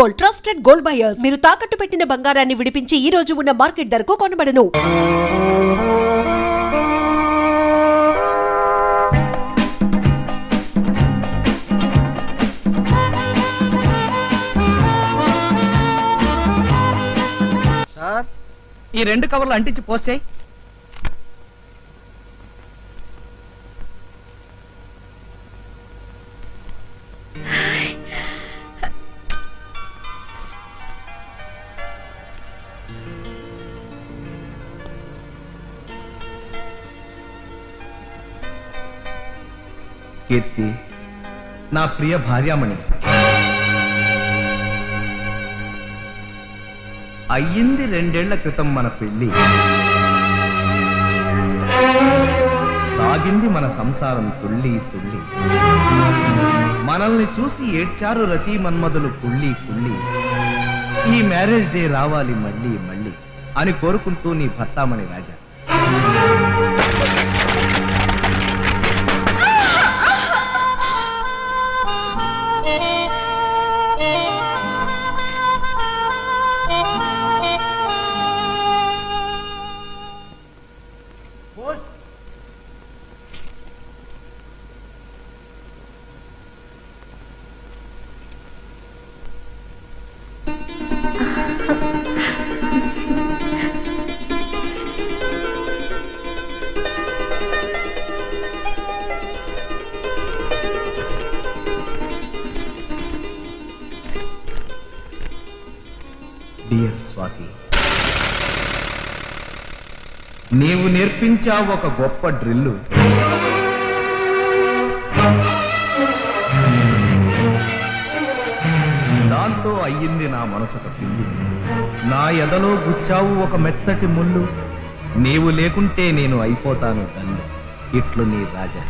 Gold trusted gold buyers. మీరు తాకట్టు పెట్టిన బంగారాన్ని విడిపించి ఈ రోజు ఉన్న మార్కెట్ ధరకు కొనబడను. సార్, ఈ 2 కవర్లు అంటించి పోస్ట్ చేయి. కీర్తి, నా ప్రియ భార్యామణి, అయ్యింది 2 ఏళ్ల క్రితం మన పెళ్లి. సాగింది మన సంసారం తుళ్ళి తుళ్ళి. మనల్ని చూసి ఏడ్చారు రతి మన్మధులు కుళ్ళి కుళ్ళి. ఈ మ్యారేజ్ డే రావాలి మళ్ళీ మళ్ళీ అని కోరుకుంటూ నీ భర్తామణి రాజా. డియర్ స్వాతి, నీవు నేర్పించావు ఒక గొప్ప డ్రిల్లు. దాంతో అయ్యింది నా మనసుక పిల్లి. నా ఎదలో గుచ్చావు ఒక మెత్తటి ముళ్ళు. నీవు లేకుంటే నేను అయిపోతాను తల్లి. ఇట్లు నీ రాజా.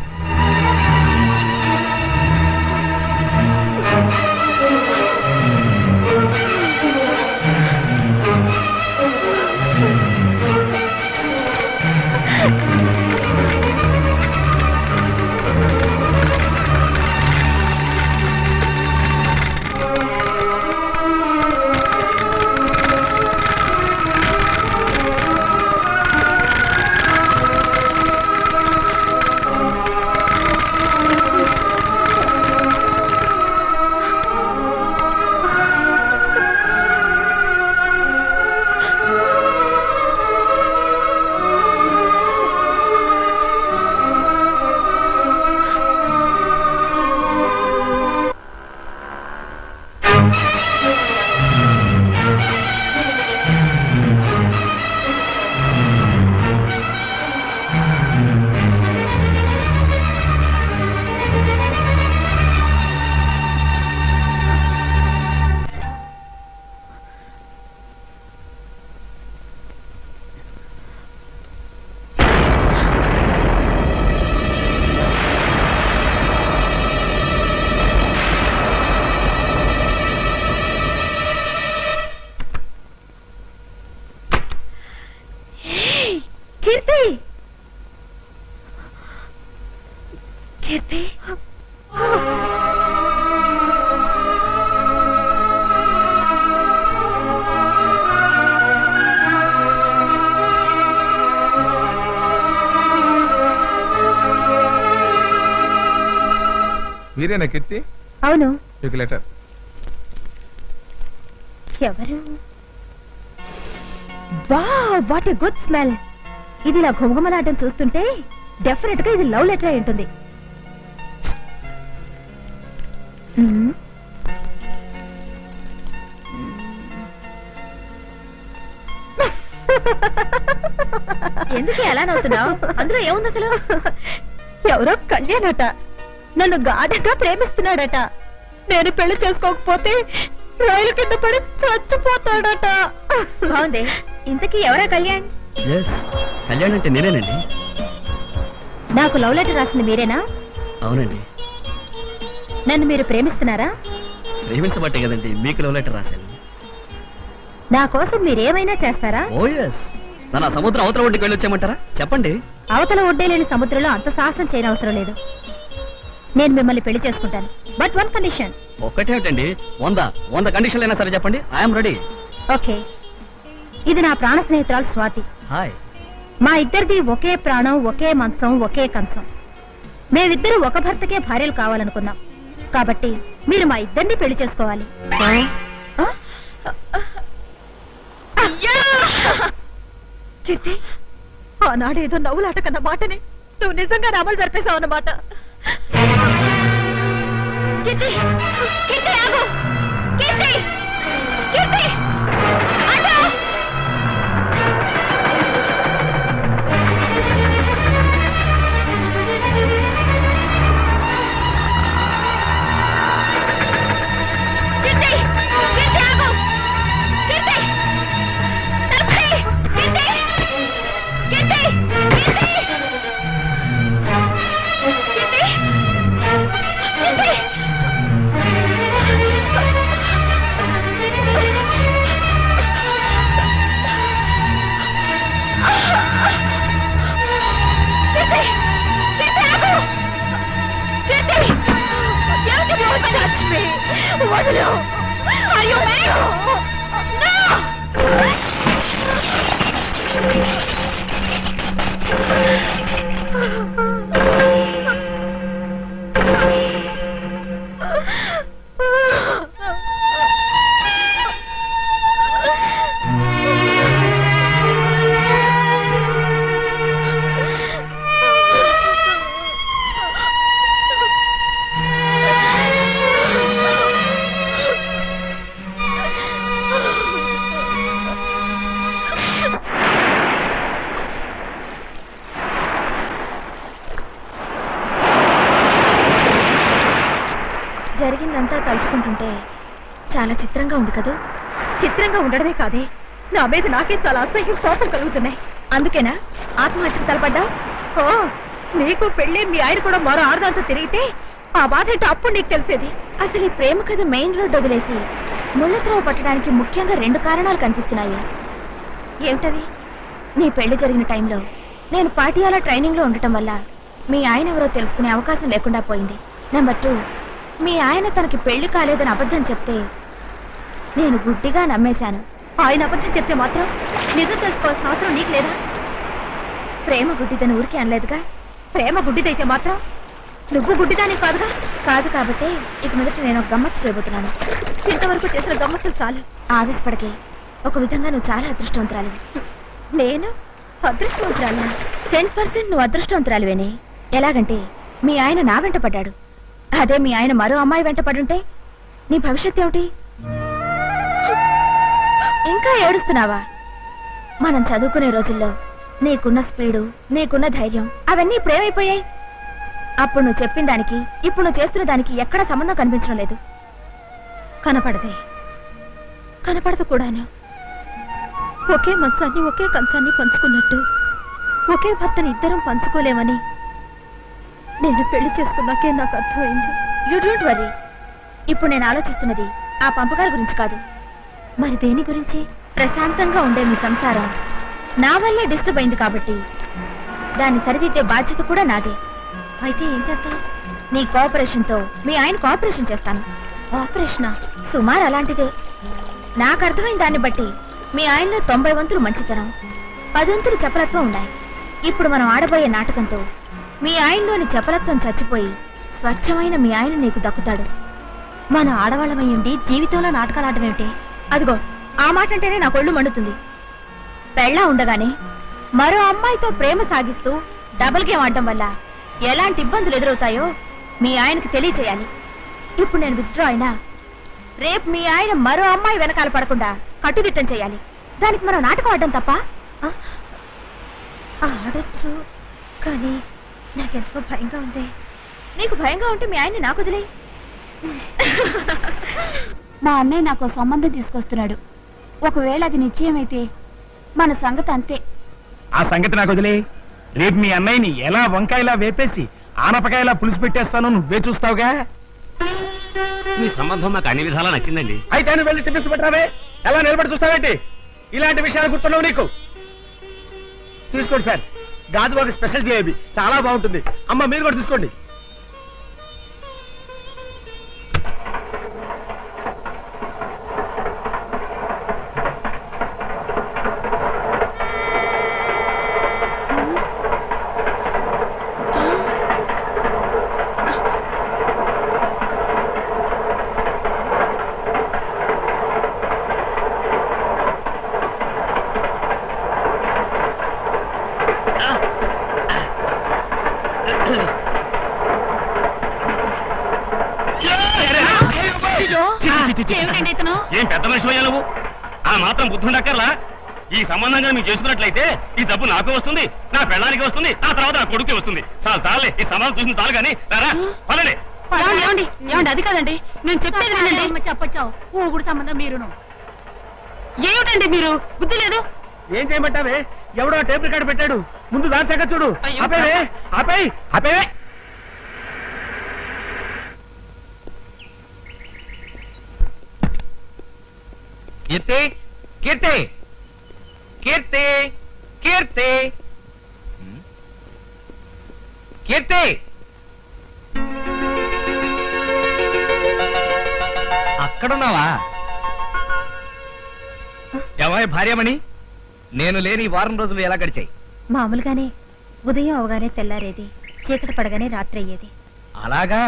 కీర్తి, కీర్తి, మీరేనా కీర్తి? అవును. మీకు లెటర్. ఎవరు? Wow, what a good smell. ఇది నా ఘుమఘుమలాటం చూస్తుంటే డెఫినెట్ గా ఇది లవ్ లెటర్ అయి ఉంటుంది. ఎందుకు ఎలా నవ్వుతున్నావు? అందులో ఏముంది అసలు? ఎవరో కళ్యాణట నన్ను గాఢంగా ప్రేమిస్తున్నాడట. నేను పెళ్లి చేసుకోకపోతే రైలు కింద పడి చచ్చిపోతాడట. బాగుంది. ఇంతకీ ఎవరా కళ్యాణ్? కళ్యాణ్ అంటే నేనేనండి. నాకు లవ్ లెటర్ రాసింది మీరేనా? అవునండి. నన్ను మీరు ప్రేమిస్తున్నారా? ప్రేమించబట్టే కదండి మీకు లవ్ లెటర్ రాశాను. నా కోసం మీరేమైనా చేస్తారా? ఓ ఎస్. నన్ను ఆ సముద్రం అవతల ఒడ్డుకి వెళ్ళొచ్చామంటారా? చెప్పండి. అవతల ఒడ్డే లేని సముద్రంలో అంత సాహసం చేయనవసరం లేదు. నేను మిమ్మల్ని పెళ్లి చేసుకుంటాను. But one condition. ఒక్కటేమిటండి 100 కండిషన్లు అయినా సరే చెప్పండి, ఐఎమ్ రెడీ. ఓకే, ఇది నా ప్రాణ స్నేహితురాలు స్వాతి. హాయ్. మా ఇద్దరిది ఒకే ప్రాణం, ఒకే మంచం, ఒకే కంచం. మేమిద్దరు ఒక భర్తకే భార్యలు కావాలనుకున్నాం. కాబట్టి మీరు మా ఇద్దరిని పెళ్లి చేసుకోవాలి. ఆ? కీర్తి, ఆనాడు ఏదో నవ్వులాట కన్న మాటని నువ్వు నిజంగా అమలు జరిపేశావు అన్నమాట. కీర్తి, కీర్తి ఆగు! కీర్తి, కీర్తి ఆగు! కీర్తి, కీర్తి ఆగు! కీర్తి, తలుపు తీ! కీర్తి, కీర్తి, కీర్తి! కీర్తి, కీర్తి! వదలు! అయ్యో జరిగిందంతా తలుచుకుంటుంటే చాలా చిత్రంగా ఉంది కదూ. చిత్రంగా ఉండడమే కాదే, నా మీద నాకే చాలా అసహ్యం, కోపం కలుగుతున్నాయి. అందుకేనా ఆత్మహత్యకు తలపడ్డా? ఓ, నీకు పెళ్ళి మీ ఆయన కూడా మరో ఆడదాంతో తిరిగితే ఆ బాధ ఏంటో అప్పుడు నీకు తెలిసేది. అసలు ఈ ప్రేమ కథ మెయిన్ రోడ్ వదిలేసి ముళ్ళత్రవ పట్టడానికి ముఖ్యంగా 2 కారణాలు కనిపిస్తున్నాయి. ఏమిటది? నీ పెళ్లి జరిగిన టైంలో నేను పాటియాలా ట్రైనింగ్ లో ఉండటం వల్ల మీ ఆయన ఎవరో తెలుసుకునే అవకాశం లేకుండా పోయింది. నెంబర్ 2, మీ ఆయన తనకి పెళ్లి కాలేదని అబద్ధం చెప్తే నేను గుడ్డిగా నమ్మేశాను. ఆయన అబద్ధం చెప్తే మాత్రం నిజం తెలుసుకోవాల్సిన అవసరం నీకు లేదా? ప్రేమ గుడ్డిదని ఊరికే అనలేదుగా. ప్రేమ గుడ్డిదైతే మాత్రం నువ్వు గుడ్డిదాని కాదుగా. కాదు కాబట్టి ఇక మొదట నేను ఒక గమ్మత్తు చేయబోతున్నాను. ఇంతవరకు చేసిన గమ్మత్తులు చాలు. ఆవేశపడకే. ఒక విధంగా నువ్వు చాలా అదృష్టవంతురాలివి. నేను అదృష్టవంతురాలా? 10% నువ్వు అదృష్టవంతురాలివేనే. ఎలాగంటే మీ ఆయన నా వెంట పడ్డాడు. అదే మీ ఆయన మరో అమ్మాయి వెంట పడుంటే నీ భవిష్యత్ ఏమిటి? ఇంకా ఏడుస్తున్నావా? మనం చదువుకునే రోజుల్లో నీకున్న స్పీడు, నీకున్న ధైర్యం అవన్నీ ఇప్పుడేమైపోయాయి? అప్పుడు నువ్వు చెప్పిన దానికి ఇప్పుడు నువ్వు చేస్తున్న దానికి ఎక్కడా సంబంధం కనిపించడం లేదు. కనపడదే, కనపడదు కూడాను. ఒకే మంచాన్ని, ఒకే కంచాన్ని పంచుకున్నట్టు ఒకే భర్తని ఇద్దరం పంచుకోలేమని నేను పెళ్లి చేసుకున్నాకే నాకు అర్థమైంది. You don't worry. ఇప్పుడు నేను ఆలోచిస్తున్నది ఆ పంపకాల గురించి కాదు. మరి దేని గురించి? ప్రశాంతంగా ఉండే మీ సంసారం నా వల్లే డిస్టర్బ్ అయింది కాబట్టి దాన్ని సరిదిద్దే బాధ్యత కూడా నాదే. అయితే ఏం చేస్తావు? నీ కోఆపరేషన్ తో మీ ఆయన కోఆపరేషన్ చేస్తాను. ఆపరేషనా? సుమారు అలాంటిదే. నాకు అర్థమైన దాన్ని బట్టి మీ ఆయనలో 90 వంతులు మంచితనం, 10 వంతులు చపలత్వం ఉన్నాయి. ఇప్పుడు మనం ఆడబోయే నాటకంతో మీ ఆయనలోని చపలత్వం చచ్చిపోయి స్వచ్ఛమైన మీ ఆయన నీకు దక్కుతాడు. మన ఆడవాళ్ళమయ్యండి జీవితంలో నాటకాలు ఆడమేమిటి? అదిగో ఆ మాట అంటేనే నా కొళ్ళు మండుతుంది. పెళ్ళా ఉండగానే మరో అమ్మాయితో ప్రేమ సాగిస్తూ డబుల్ గేమ్ ఆడటం వల్ల ఎలాంటి ఇబ్బందులు ఎదురవుతాయో మీ ఆయనకి తెలియచేయాలి. ఇప్పుడు నేను విత్డ్రా అయినా రేపు మీ ఆయన మరో అమ్మాయి వెనకాల పడకుండా కట్టుదిట్టం చేయాలి. దానికి మనం నాటకం ఆడడం తప్ప? ఆడచ్చు, కానీ నాకెంతో భయంగా ఉంది. నీకు భయంగా ఉంటే మీ ఆయన్ని నాకు వదిలే. మా అన్నయ్య నాకు సంబంధం తీసుకొస్తున్నాడు. ఒకవేళ అది నిశ్చయమైతే మన సంగతి అంతే. ఆ సంగతి నాకు వదిలే. రేపు మీ అన్నయ్యని ఎలా వంకాయలా వేపేసి ఆనపకాయలా పులుసు పెట్టేస్తాను, నువ్వే చూస్తావుగా. మీ సంబంధం మాకు అన్ని విధాలా నచ్చిందండి. అయితే నువ్వు వెళ్ళి టిఫిన్స్ పెట్టరావే. ఎలా నిలబడి చూస్తావేంటి? ఇలాంటి విషయాలు గుర్తున్నావు నీకు. తీసుకోండి సార్, గాజువాక స్పెషల్ జిలేబీ చాలా బాగుంటుంది. అమ్మ మీరు కూడా తీసుకోండి. అతను ఏం పెద్ద మనిషి అయ్యా నువ్వు? ఆ మాత్రం బుద్ధుండక్కర్లా? ఈ సంబంధంగా మీరు చేసుకున్నట్లయితే ఈ డబ్బు నాకు వస్తుంది, నా పెళ్ళానికి వస్తుంది, ఆ తర్వాత నా కొడుకు వస్తుంది. చాలే, ఈ సంబంధం చూసిన చాలు కానీ రారా పదండి. ఏమండి అది కాదండి, నేను చెప్పేది వినండి. చెప్పచ్చావు ఊగుడు సంబంధం మీరును. ఏమిటండి మీరు బుద్ధి లేదు? ఏం చేయమంటావే? ఎవడో టేప్ రికార్డు పెట్టాడు, ముందు దాని సంగతి చూడు. ఆపేవే, ఆపేవే. కీర్తి, కీర్తి, కీర్తి, కీర్తి, కీర్తి, అక్కడున్నావా? ఏమాయ్ భార్యమణి, నేను లేని ఈ వారం రోజులు ఎలా గడిచాయి? మామూలుగానే ఉదయం అవగానే తెల్లారేది, చీకటి పడగానే రాత్రి అయ్యేది. అలాగా?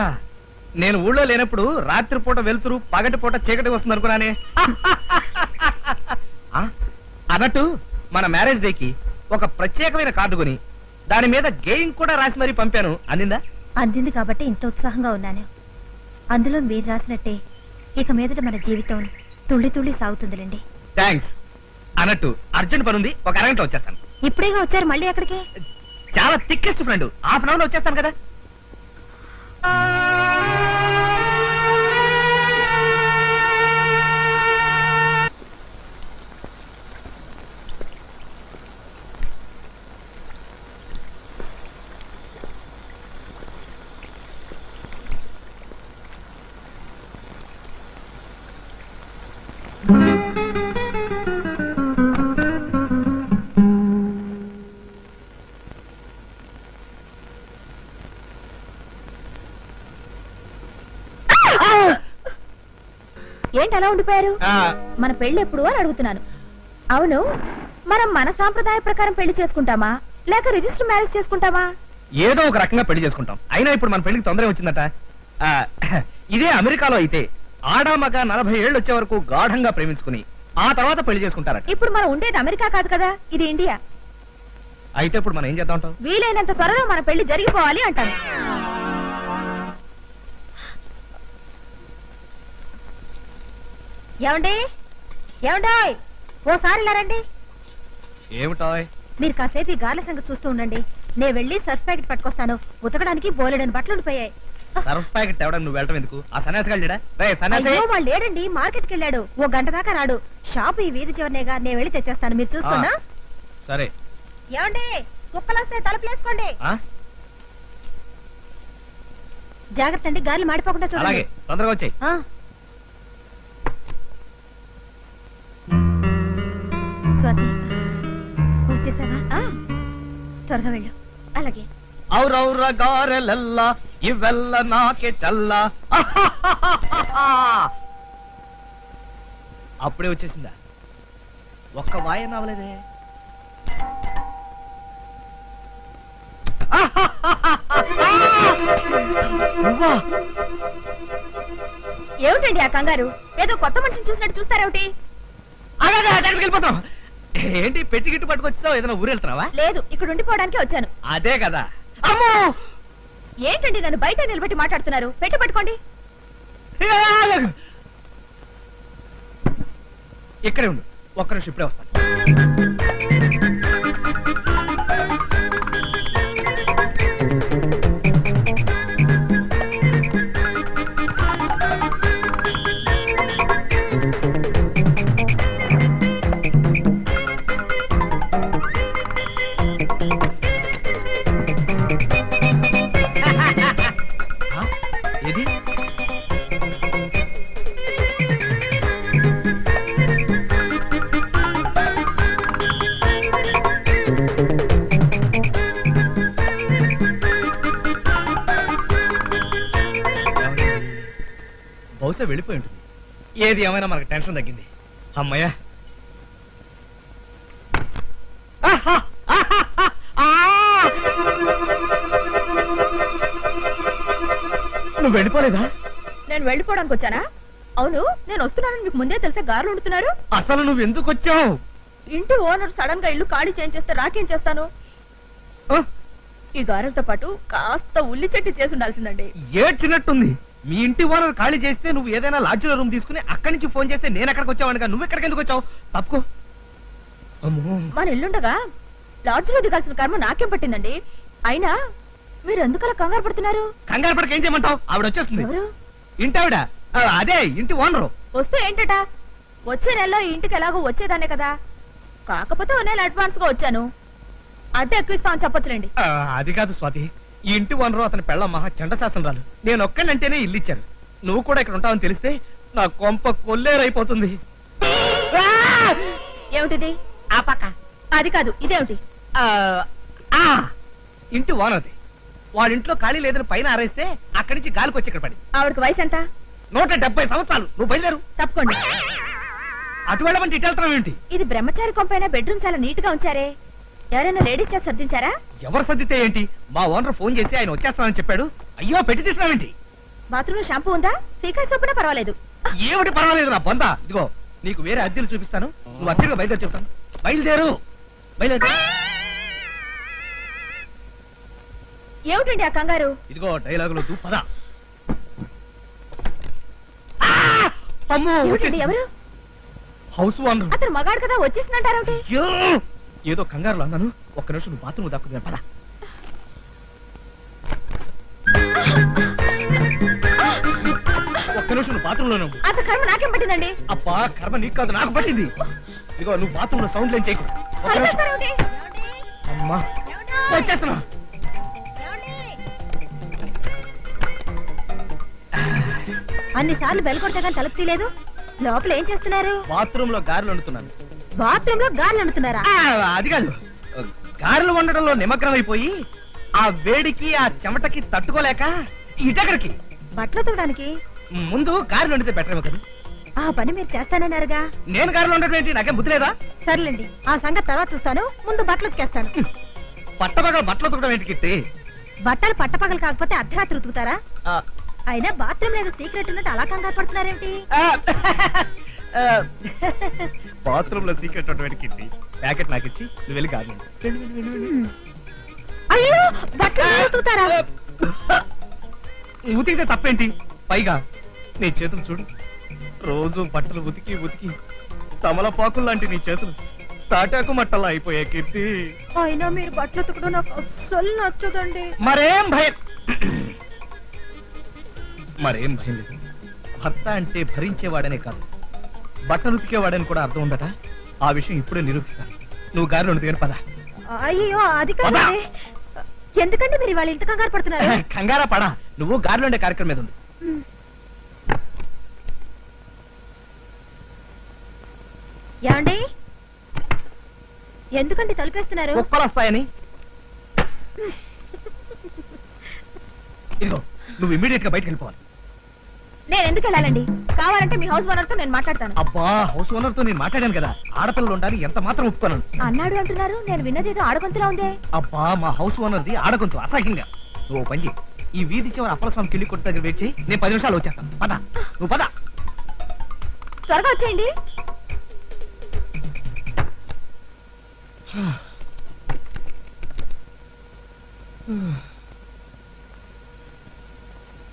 నేను ఊళ్ళో లేనప్పుడు రాత్రిపూట వెళ్తురు, పగటిపూట చీకటి వస్తుంది అనుకున్నానే. ఆ, అన్నట్టు మన మ్యారేజ్ డేకి ఒక ప్రత్యేకమైన కార్డు కొని దాని మీద గేయింగ్ కూడా రాసి మరీ పంపాను. అందిందా? అందింది కాబట్టి ఇంత ఉత్సాహంగా ఉన్నాను. అందులో మీరు రాసినట్టే ఇక మీదట మన జీవితం తుళ్ళి తుళ్ళి సాగుతుందిలేండి. థ్యాంక్స్. అన్నట్టు అర్జెంట్ పని ఉంది, ఒక అరగంటలో వచ్చేస్తాను. ఇప్పుడేగా వచ్చారు, మళ్ళీ ఎక్కడికి? చాలా thickest friend, half an hour లో వచ్చేస్తాను కదా. ఏంటి అలా ఉండిపోయారు? మన పెళ్లి ఎప్పుడు అని అడుగుతున్నాను. అవును, మనం మన సాంప్రదాయ ప్రకారం పెళ్లి చేసుకుంటామా లేక రిజిస్టర్ మ్యారేజ్ చేసుకుంటామా? ఏదో ఒక రకంగా పెళ్లి చేసుకుంటాం. అయినా ఇప్పుడు మన పెళ్లికి తొందర వచ్చిందట. ఇదే అమెరికాలో అయితే ఆడామగ 40 ఏళ్ళు వచ్చే వరకు గాఢంగా ప్రేమించుకుని ఆ తర్వాత పెళ్లి చేసుకుంటారట. ఇప్పుడు మనం ఉండేది అమెరికా కాదు కదా, ఇది ఇండియా. అయితే ఇప్పుడు మనం ఏం చేద్దాం అంటావు? వీలైనంత త్వరలో మన పెళ్లి జరిగిపోవాలి అంటాను. ఏమండి, ఏమండి, ఓసారి ఇలా రండి. ఏమిటో? మీరు కాసేపు ఈ గాలి సంగతి చూస్తూ ఉండండి. నేను వెళ్ళి సర్ఫ్ ప్యాకెట్ పట్టుకొస్తాను. ఉతకడానికి బోలెడని బట్టలు ఉండిపోయాయి. సర్ఫ్ ప్యాకెట్ తేవడం నువ్వు వెళ్ళటం ఎందుకు? ఆ సన్యాసిగాడు లేడా? సన్యాసి అయ్యో, వాళ్ళు లేడండి, మార్కెట్ కి వెళ్ళాడు. ఓ గంట దాకా రాడు. షాపు ఈ వీధి చివరినేగా, నేను వెళ్ళి తెచ్చేస్తాను, మీరు చూస్తున్నా. సరే. ఏమండి, కుక్కలు వస్తే తలుపులేసుకోండి. జాగ్రత్త అండి, గాలి మాడిపోకుండా చూడండి. అలాగే, తొందరగా వచ్చాయి. స్వాతి, వచ్చేసావా? త్వరగా వెళ్ళు. అలాగే. ఔరౌర గారెలెల్ల ఇవెల్ల నాకే చల్ల. అప్పుడే వచ్చేసిందా? ఒక్క వాయ నవ్వలేదే. ఏమిటండి ఆ కంగారు? ఏదో కొత్త మనిషిని చూసినట్టు చూస్తారేమిటి? వెళ్ళిపోతాం. ఏంటి పెట్టి గిట్టు పట్టుకొచ్చావు? ఏదైనా ఊరు వెళ్తున్నావా? లేదు, ఇక్కడ ఉండిపోవడానికి వచ్చాను. అదే కదా. ఏంటండి నన్ను బయట నిలబెట్టి మాట్లాడుతున్నారు? పెట్టి పట్టుకోండి. ఇక్కడే ఉండు, ఒక్క నిమిషం ఇప్పుడే వస్తాను. ఏది? బహుశా వెళ్ళిపోయి ఉంటుంది. ఏది ఏమైనా మనకు టెన్షన్ తగ్గింది. అమ్మయ్యా. నువ్వు వెళ్ళిపోలేదా? నేను వెళ్ళిపోవడానికి వచ్చానా? అవును, నేను వస్తున్నానని మీకు ముందే తెలిసే గారులు ఉంటున్నారు. అసలు నువ్వు ఎందుకు వచ్చావు? ఇంటి ఓనర్ సడన్ గా ఇల్లు ఖాళీ చేయించేస్తే రాకేం చేస్తాను? ఈ గారెలతో పాటు కాస్త ఉల్లి చెట్టు చేసి ఉండాల్సిందండి. ఏడ్చినట్టుంది. మీ ఇంటి ఓనర్ ఖాళీ చేస్తే నువ్వు ఏదైనా లాడ్జ్లో రూమ్ తీసుకుని అక్కడి నుంచి ఫోన్ చేస్తే నేను ఎక్కడికి వచ్చావాడిగా, నువ్వు ఎక్కడికి ఎందుకు వచ్చావు? తప్పుకో. అమ్మో, మన ఇల్లుండగా లాడ్జ్లో దిగాల్సిన కర్మ నాకేం పట్టిందండి? అయినా మీరు ఎందుకలా కంగారు పడుతున్నారు? కంగారు పడక ఏం చేయమంటావు? ఆవిడ వచ్చేస్తుంది. ఎవరు? ఇంటి ఆవిడ, అదే ఇంటి ఓనరు. వస్తే ఏంటట? వచ్చే నెలలో ఈ ఇంటికి ఎలాగో వచ్చేదానే కదా, కాకపోతే ఓ నెల అడ్వాన్స్ గా వచ్చాను, అద్దె ఎక్కువ ఇస్తామని చెప్పొచ్చులేండి. అది కాదు స్వాతి, ఈ ఇంటి ఓనరు అతని పెళ్ళ మహా చండశాసనరాలు. నేను ఒక్కనంటేనే ఇల్లు ఇచ్చాను. నువ్వు కూడా ఇక్కడ ఉంటావని తెలిస్తే నా కొంప కొల్లేరైపోతుంది. ఏమిటిది? ఆ పక్క అది కాదు, ఇదేమిటి? ఇంటి ఓనర్ది. వాడింట్లో ఖాళీ లేదని పైన ఆరేస్తే అక్కడి నుంచి గాలికి వచ్చి ఇక్కడ పడి. ఆవిడకి వయసు ఎంత? 170 సంవత్సరాలు. నువ్వు బయలుదేరు. తప్పుకోండి. అటు వెళ్ళమంటే ఇటు వెళ్తావు ఏంటి? ఇది బ్రహ్మచారి కొంపైన బెడ్రూమ్ చాలా నీట్ గా ఉంచారే, ఎవరైనా లేడీస్ చేసి సర్దించారా? ఎవరు సర్దితే ఏంటి? మా ఓనర్ ఫోన్ చేసి ఆయన వచ్చేస్తానని చెప్పాడు. అయ్యో, పెట్టి తీసినావేంటి? బాత్రూమ్ లో షాంపూ ఉందా? సీక్రెట్ సోపునా పర్వాలేదు. ఏమిటి పర్వాలేదు నా బొంద. ఇదిగో నీకు వేరే అద్దెలు చూపిస్తాను, నువ్వు అద్దెగా బయలుదేరి చెప్తాను. బయలుదేరు, బయలుదేరు. ఏమిటండి ఆ కంగారు? ఇదిగో డైలాగులు పద. అమ్మో, ఏమిటండి? ఎవరు? House owner. అతను మగాడు కదా, వచ్చేసిందంటారేమిటి? అయ్యో, ఏదో కంగారులో అన్నాను. ఒక్క నిమిషం నువ్వు బాత్రూమ్ దక్కుతుంది. పద. ఒక్క నిమిషం నువ్వు బాత్రూమ్ లోనే. అంత కర్మ నాకేం పట్టిందండి? అబ్బా, కర్మ నీకు కాదు, నాకు పట్టింది. ఇదిగో నువ్వు బాత్రూమ్ లో సౌండ్ లేని చేయకు. ఒక్క నిమిషం. అరుస్తారేమిటి? అమ్మా, వచ్చేస్తున్నా. అన్నిసార్లు బెల్ కొడితే కానీ తలుపు తీయలేదు. లోపల ఏం చేస్తున్నారు? బాత్రూమ్ లో గారెలు వండుతున్నాను. బాత్రూమ్ లో గాలి అంటున్నారా? అది కాదు, గారెలు వండడంలో నిమగ్నం అయిపోయి ఆ వేడికి ఆ చెమటకి తట్టుకోలేక ఇటెక్కడికి. బట్టలు తోడానికి ముందు గారెలు వండితే బెటర్ ఏమో కదా. ఆ పని మీరు చేస్తానన్నారుగా. నేను గారెలు వండడం ఏంటి? నాకేం బుద్ధి లేదా? సర్లేండి, ఆ సంగతి తర్వాత చూస్తాను. ముందు బట్టలు ఉతికేస్తాను. పట్టపగలు బట్టలు ఉతకడం ఏంటి కిట్టి? బట్టలు పట్టపగలు కాకపోతే అర్ధరాత్రి ఉతుకుతారా? అయినా బాత్రూమ్ లేదు సీక్రెట్ ఉన్నట్టు అలా కంగారు పడుతున్నారేంటి? బాత్రూమ్ లో సీక్రెట్ ఉండడం కిట్టి. ప్యాకెట్ నాకు ఇచ్చి నువ్వు వెళ్ళి గారెలు వండు. అయ్యో, బట్టలు ఉతుకుతారా? ఉతికితే తప్పేంటి? పైగా నీ చేతులు చూడు, రోజు బట్టలు ఉతికి ఉతికి తమలపాకులు లాంటి నీ చేతులు తాటాకు మట్టలా అయిపోయాయి కీర్తి. అయినా మీరు బట్టలు ఉతకడం నాకు అస్సలు నచ్చదండి. మరేం భయం లేదు. భర్త అంటే భరించేవాడనే కాదు, బట్టలు ఉతికేవాడని కూడా అర్థం ఉండట. ఆ విషయం ఇప్పుడే నిరూపిస్తాను. నువ్వు గారెలు వండుతాను, పద. అయ్యో, అది కాదండి. ఎందుకంటే మీరు వాళ్ళు ఇంత కంగారు పడుతున్నారు? కంగారా పడా, నువ్వు గారెలు వండే కార్యక్రమం మీద ఉంది. ఏమండి, ఎందుకంటే తలుపేస్తున్నారు? కుక్కలు వస్తాయని. ఇదిగో, నువ్వు ఇమ్మీడియట్ గా బయటకు వెళ్ళిపోవాలి. నేను ఎందుకు వెళ్ళాలండి? కావాలంటే మీ హౌస్ ఓనర్ తో నేను మాట్లాడతాను. అబ్బా, హౌస్ ఓనర్ తో నేను మాట్లాడాను కదా, ఆడపిల్లలు ఉండాలి ఎంత మాత్రం ఒప్పుకోను. అన్నాడు అంటున్నారు, నేను విన్నదేదో ఆడగొంతులా ఉంది. అబ్బా, మా హౌస్ ఓనర్ది ఆడగొంతు అసహ్యంగా. నువ్వు పని చేయి, ఈ వీధి చివరి అప్పలస్వామి కిల్లి కొట్టు దగ్గర వెయిట్ చేయి. నేను 10 నిమిషాలు వచ్చేస్తాను. పద, నువ్వు పద. త్వరగా వచ్చేయండి.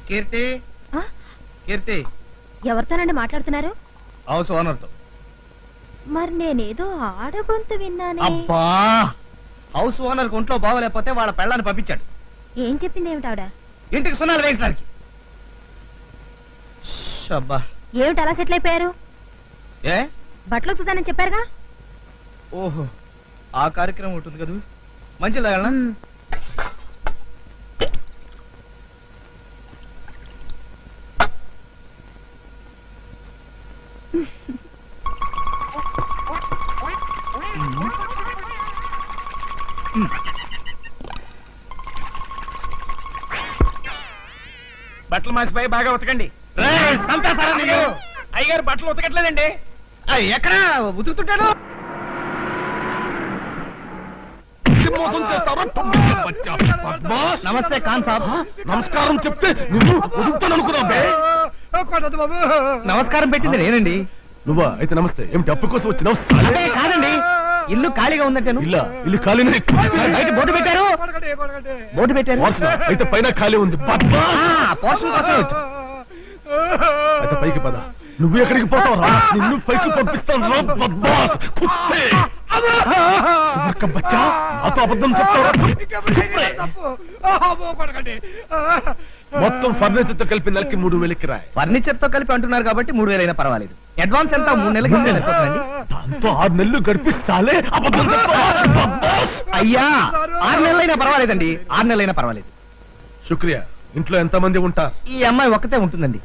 కీర్తి, ఆ? కీర్తి. ఎవరితోనండి మాట్లాడుతున్నారు? హౌస్ ఓనర్ తో. మరి నేనేదో ఆడగొంతు విన్నానే. అబ్బా, హౌస్ ఓనర్ ఒంట్లో బాగోలేకపోతే వాళ్ళ పెళ్ళాన్ని పంపించాడు. ఏం చెప్పింది ఏమిటి ఆవిడ? ఇంటికి సున్నాలు వేయించడానికి. అబ్బా, ఏమిటి అలా సెటిల్ అయిపోయారు? ఏ బట్టలు ఉతుకుతానని చెప్పారుగా. ఓహో, ఆ కార్యక్రమం ఉంటుంది కదా. మంచిది తగలనా? బట్టలు మాసిపోయి బాగా ఉతకండి. అయ్యగారు బట్టలు ఉతకట్లేదండి. ఎక్కడ ఉతుకుతుంటాడు? నమస్తే ఖాన్ సాబ్. నమస్కారం చెప్తే నువ్వు వదులుతాననుకున్నావు. నమస్కారం పెట్టింది నేనండి. నువ్వా? అయితే నమస్తే. ఏమిటి అప్పు కోసం వచ్చినావు? అదే కాదండి, ఇల్లు ఖాళీగా ఉందంటాను. ఇల్లు ఖాళీనే. బయట బోర్డు పెట్టారు. బోర్డు పెట్టారు. అయితే పైన ఖాళీ ఉంది. పోర్షన్ కోసం అయితే పైకి పద. నువ్వు ఎక్కడికి పోతావు రా? నిన్ను పైకి పంపిస్తాను రా బద్మాస్ కుత్తే. సువర్క బచ్చా, నాతో అబద్ధం చెప్తావా? మొత్తం ఫర్నిచర్ తో కలిపి నెలకి 3,000 కిరాయి. ఫర్నిచర్ తో కలిపి అంటున్నారు కాబట్టి 3,000 అయినా పర్వాలేదు. అడ్వాన్స్ ఎంత? 3 నెలలకి అయిపోతుందండి. దాంతో 6 నెలలు గడిపిస్తాలే. అబద్ధం చెప్తావా బద్మాస్? అయ్యా 6 నెలలైనా పర్వాలేదండి. 6 నెలలైనా పర్వాలేదు. శుక్రియా. ఇంట్లో ఎంత మంది ఉంటారు? ఈ అమ్మాయి ఒక్కతే ఉంటుందండి.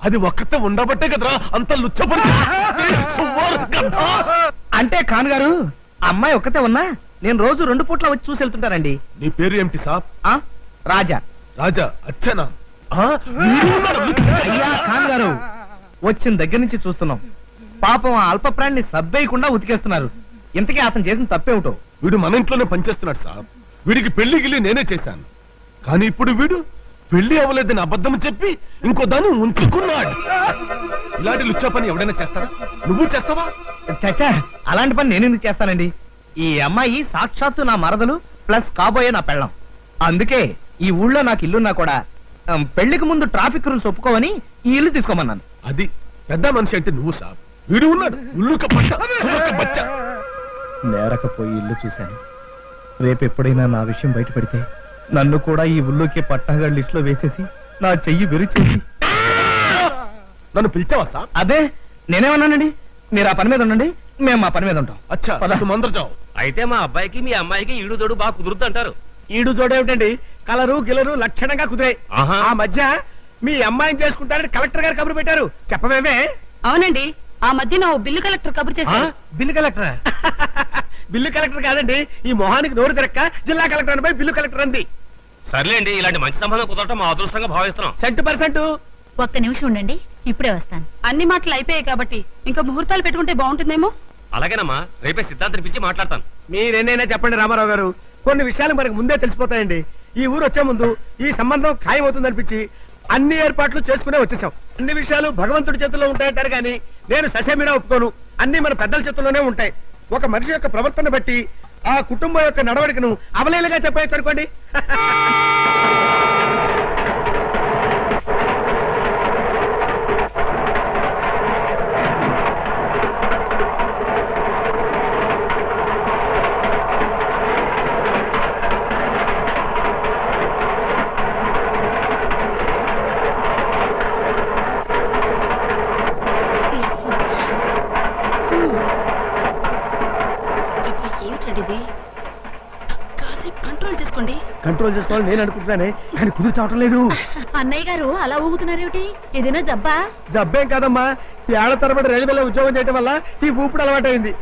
అది ఒక్కతే ఉండబట్టే కదరా అంత లుచ్చబడి. అంటే ఖాన్ గారు అమ్మాయి ఒక్కతే ఉన్నా నేను రోజు 2 పూట్ల వచ్చి చూసి వెళ్తుంటానండి. నీ పేరు ఏమిటి సాబ్? రాజా. రాజా అచ్చనా? అయ్యా ఖాన్ గారు వచ్చిన దగ్గర నుంచి చూస్తున్నాం. పాపం ఆ అల్ప ప్రాణిని సబ్బేయకుండా ఉతికేస్తున్నారు. ఇంతకీ అతను చేసిన తప్పేమిటో. వీడు మన ఇంట్లోనే పనిచేస్తున్నాడు సాబ్. వీడికి పెళ్లి గిల్లి నేనే చేశాను. కానీ ఇప్పుడు వీడు పెళ్లి అవ్వలేదని అబద్ధం చెప్పి ఇంకో దాన్ని ఉంచుకున్నాడు. ఇలాంటి లుచ్చా పని ఎవడైనా చేస్తారా? నువ్వు చేస్తావా? చచ్చా అలాంటి పని నేను ఎందుకు చేస్తానండి? ఈ అమ్మాయి సాక్షాత్తు నా మరదలు ప్లస్ కాబోయే నా పెళ్ళం. అందుకే ఈ ఊళ్ళో నాకు ఇల్లున్నా కూడా పెళ్లికి ముందు ట్రాఫిక్ రూల్స్ ఒప్పుకోవని ఈ ఇల్లు తీసుకోమన్నాను. అది పెద్ద మనిషి అంటే నువ్వు సాబ్. వీడు ఉన్నాడు ఉల్లుక బట్ట, సువర్క బచ్చ. నేరకపోయి ఇల్లు చూశాను. రేపు ఎప్పుడైనా నా విషయం బయటపడితే నన్ను కూడా ఈ ఊళ్ళోకి పట్టాగా లిస్ట్ లో వేసేసి నా చెయ్యి విరిచేసి. నన్ను పిలిచావా సాబ్? అదే నేనేమన్నానండి. మీరు ఆ పని మీద ఉండండి, మేము మా పని మీద ఉంటాం. అచ్చా మందరు జావు. అయితే మా అబ్బాయికి మీ అమ్మాయికి ఈడు జోడు బాగా కుదురుద్ది అంటారు. ఈడు జోడేమిటండి? కలరు గిలరు లక్షణంగా కుదిరాయి. ఆహా. ఆ మధ్య మీ అమ్మాయిని చేసుకుంటారని కలెక్టర్ గారు కబురు పెట్టారు. చెప్పమేమే? అవునండి, ఆ మధ్య నా బిల్లు కలెక్టర్ కబురు చేశారు. బిల్లు కలెక్టరా? బిల్లు కలెక్టర్ కాదండి, ఈ మొహానికి నోరు తిరక్క జిల్లా కలెక్టర్ అనిపై బిల్లు కలెక్టర్ అంది. సర్లేండి, ఇలాంటి మంచి సంబంధం కుదరటం మా అదృష్టంగా భావిస్తున్నాం. 100%. ఒక్క నిమిషం ఉండండి, ఇప్పుడే వస్తాను. అన్ని మాటలు అయిపోయాయి కాబట్టి ఇంకా ముహూర్తాలు పెట్టుకుంటే బాగుంటుందేమో. అలాగేనమ్మా, రేపే సిద్ధాంతిని పిలిచి మాట్లాడతాను. మీరేనైనా చెప్పండి రామారావు గారు. కొన్ని విషయాలు మనకు ముందే తెలిసిపోతాయండి. ఈ ఊరు వచ్చే ముందు ఈ సంబంధం ఖాయమవుతుందనిపించి అన్ని ఏర్పాట్లు చేసుకునే వచ్చేసాం. అన్ని విషయాలు భగవంతుడి చేతుల్లో ఉంటాయంటారు కానీ నేను ససేమిరా ఒప్పుకోను. అన్ని మన పెద్దల చేతుల్లోనే ఉంటాయి. ఒక మనిషి యొక్క ప్రవర్తన బట్టి ఆ కుటుంబం యొక్క నడవడికను అవలేలుగా చెప్పేయచ్చు అనుకోండి. ఏమిటండి కాసేపు కంట్రోల్ చేసుకోండి. కంట్రోల్ చేసుకోవాలని నేను అనుకుంటున్నానే, కానీ కుదురు చావటం లేదు. అన్నయ్య గారు అలా ఊగుతున్నారేమిటి? ఏదైనా జబ్బా? జబ్బేం కాదమ్మా, ఏళ్ల తరబడి రైల్వేలో ఉద్యోగం చేయడం వల్ల ఈ ఊపిడి అలవాటైంది.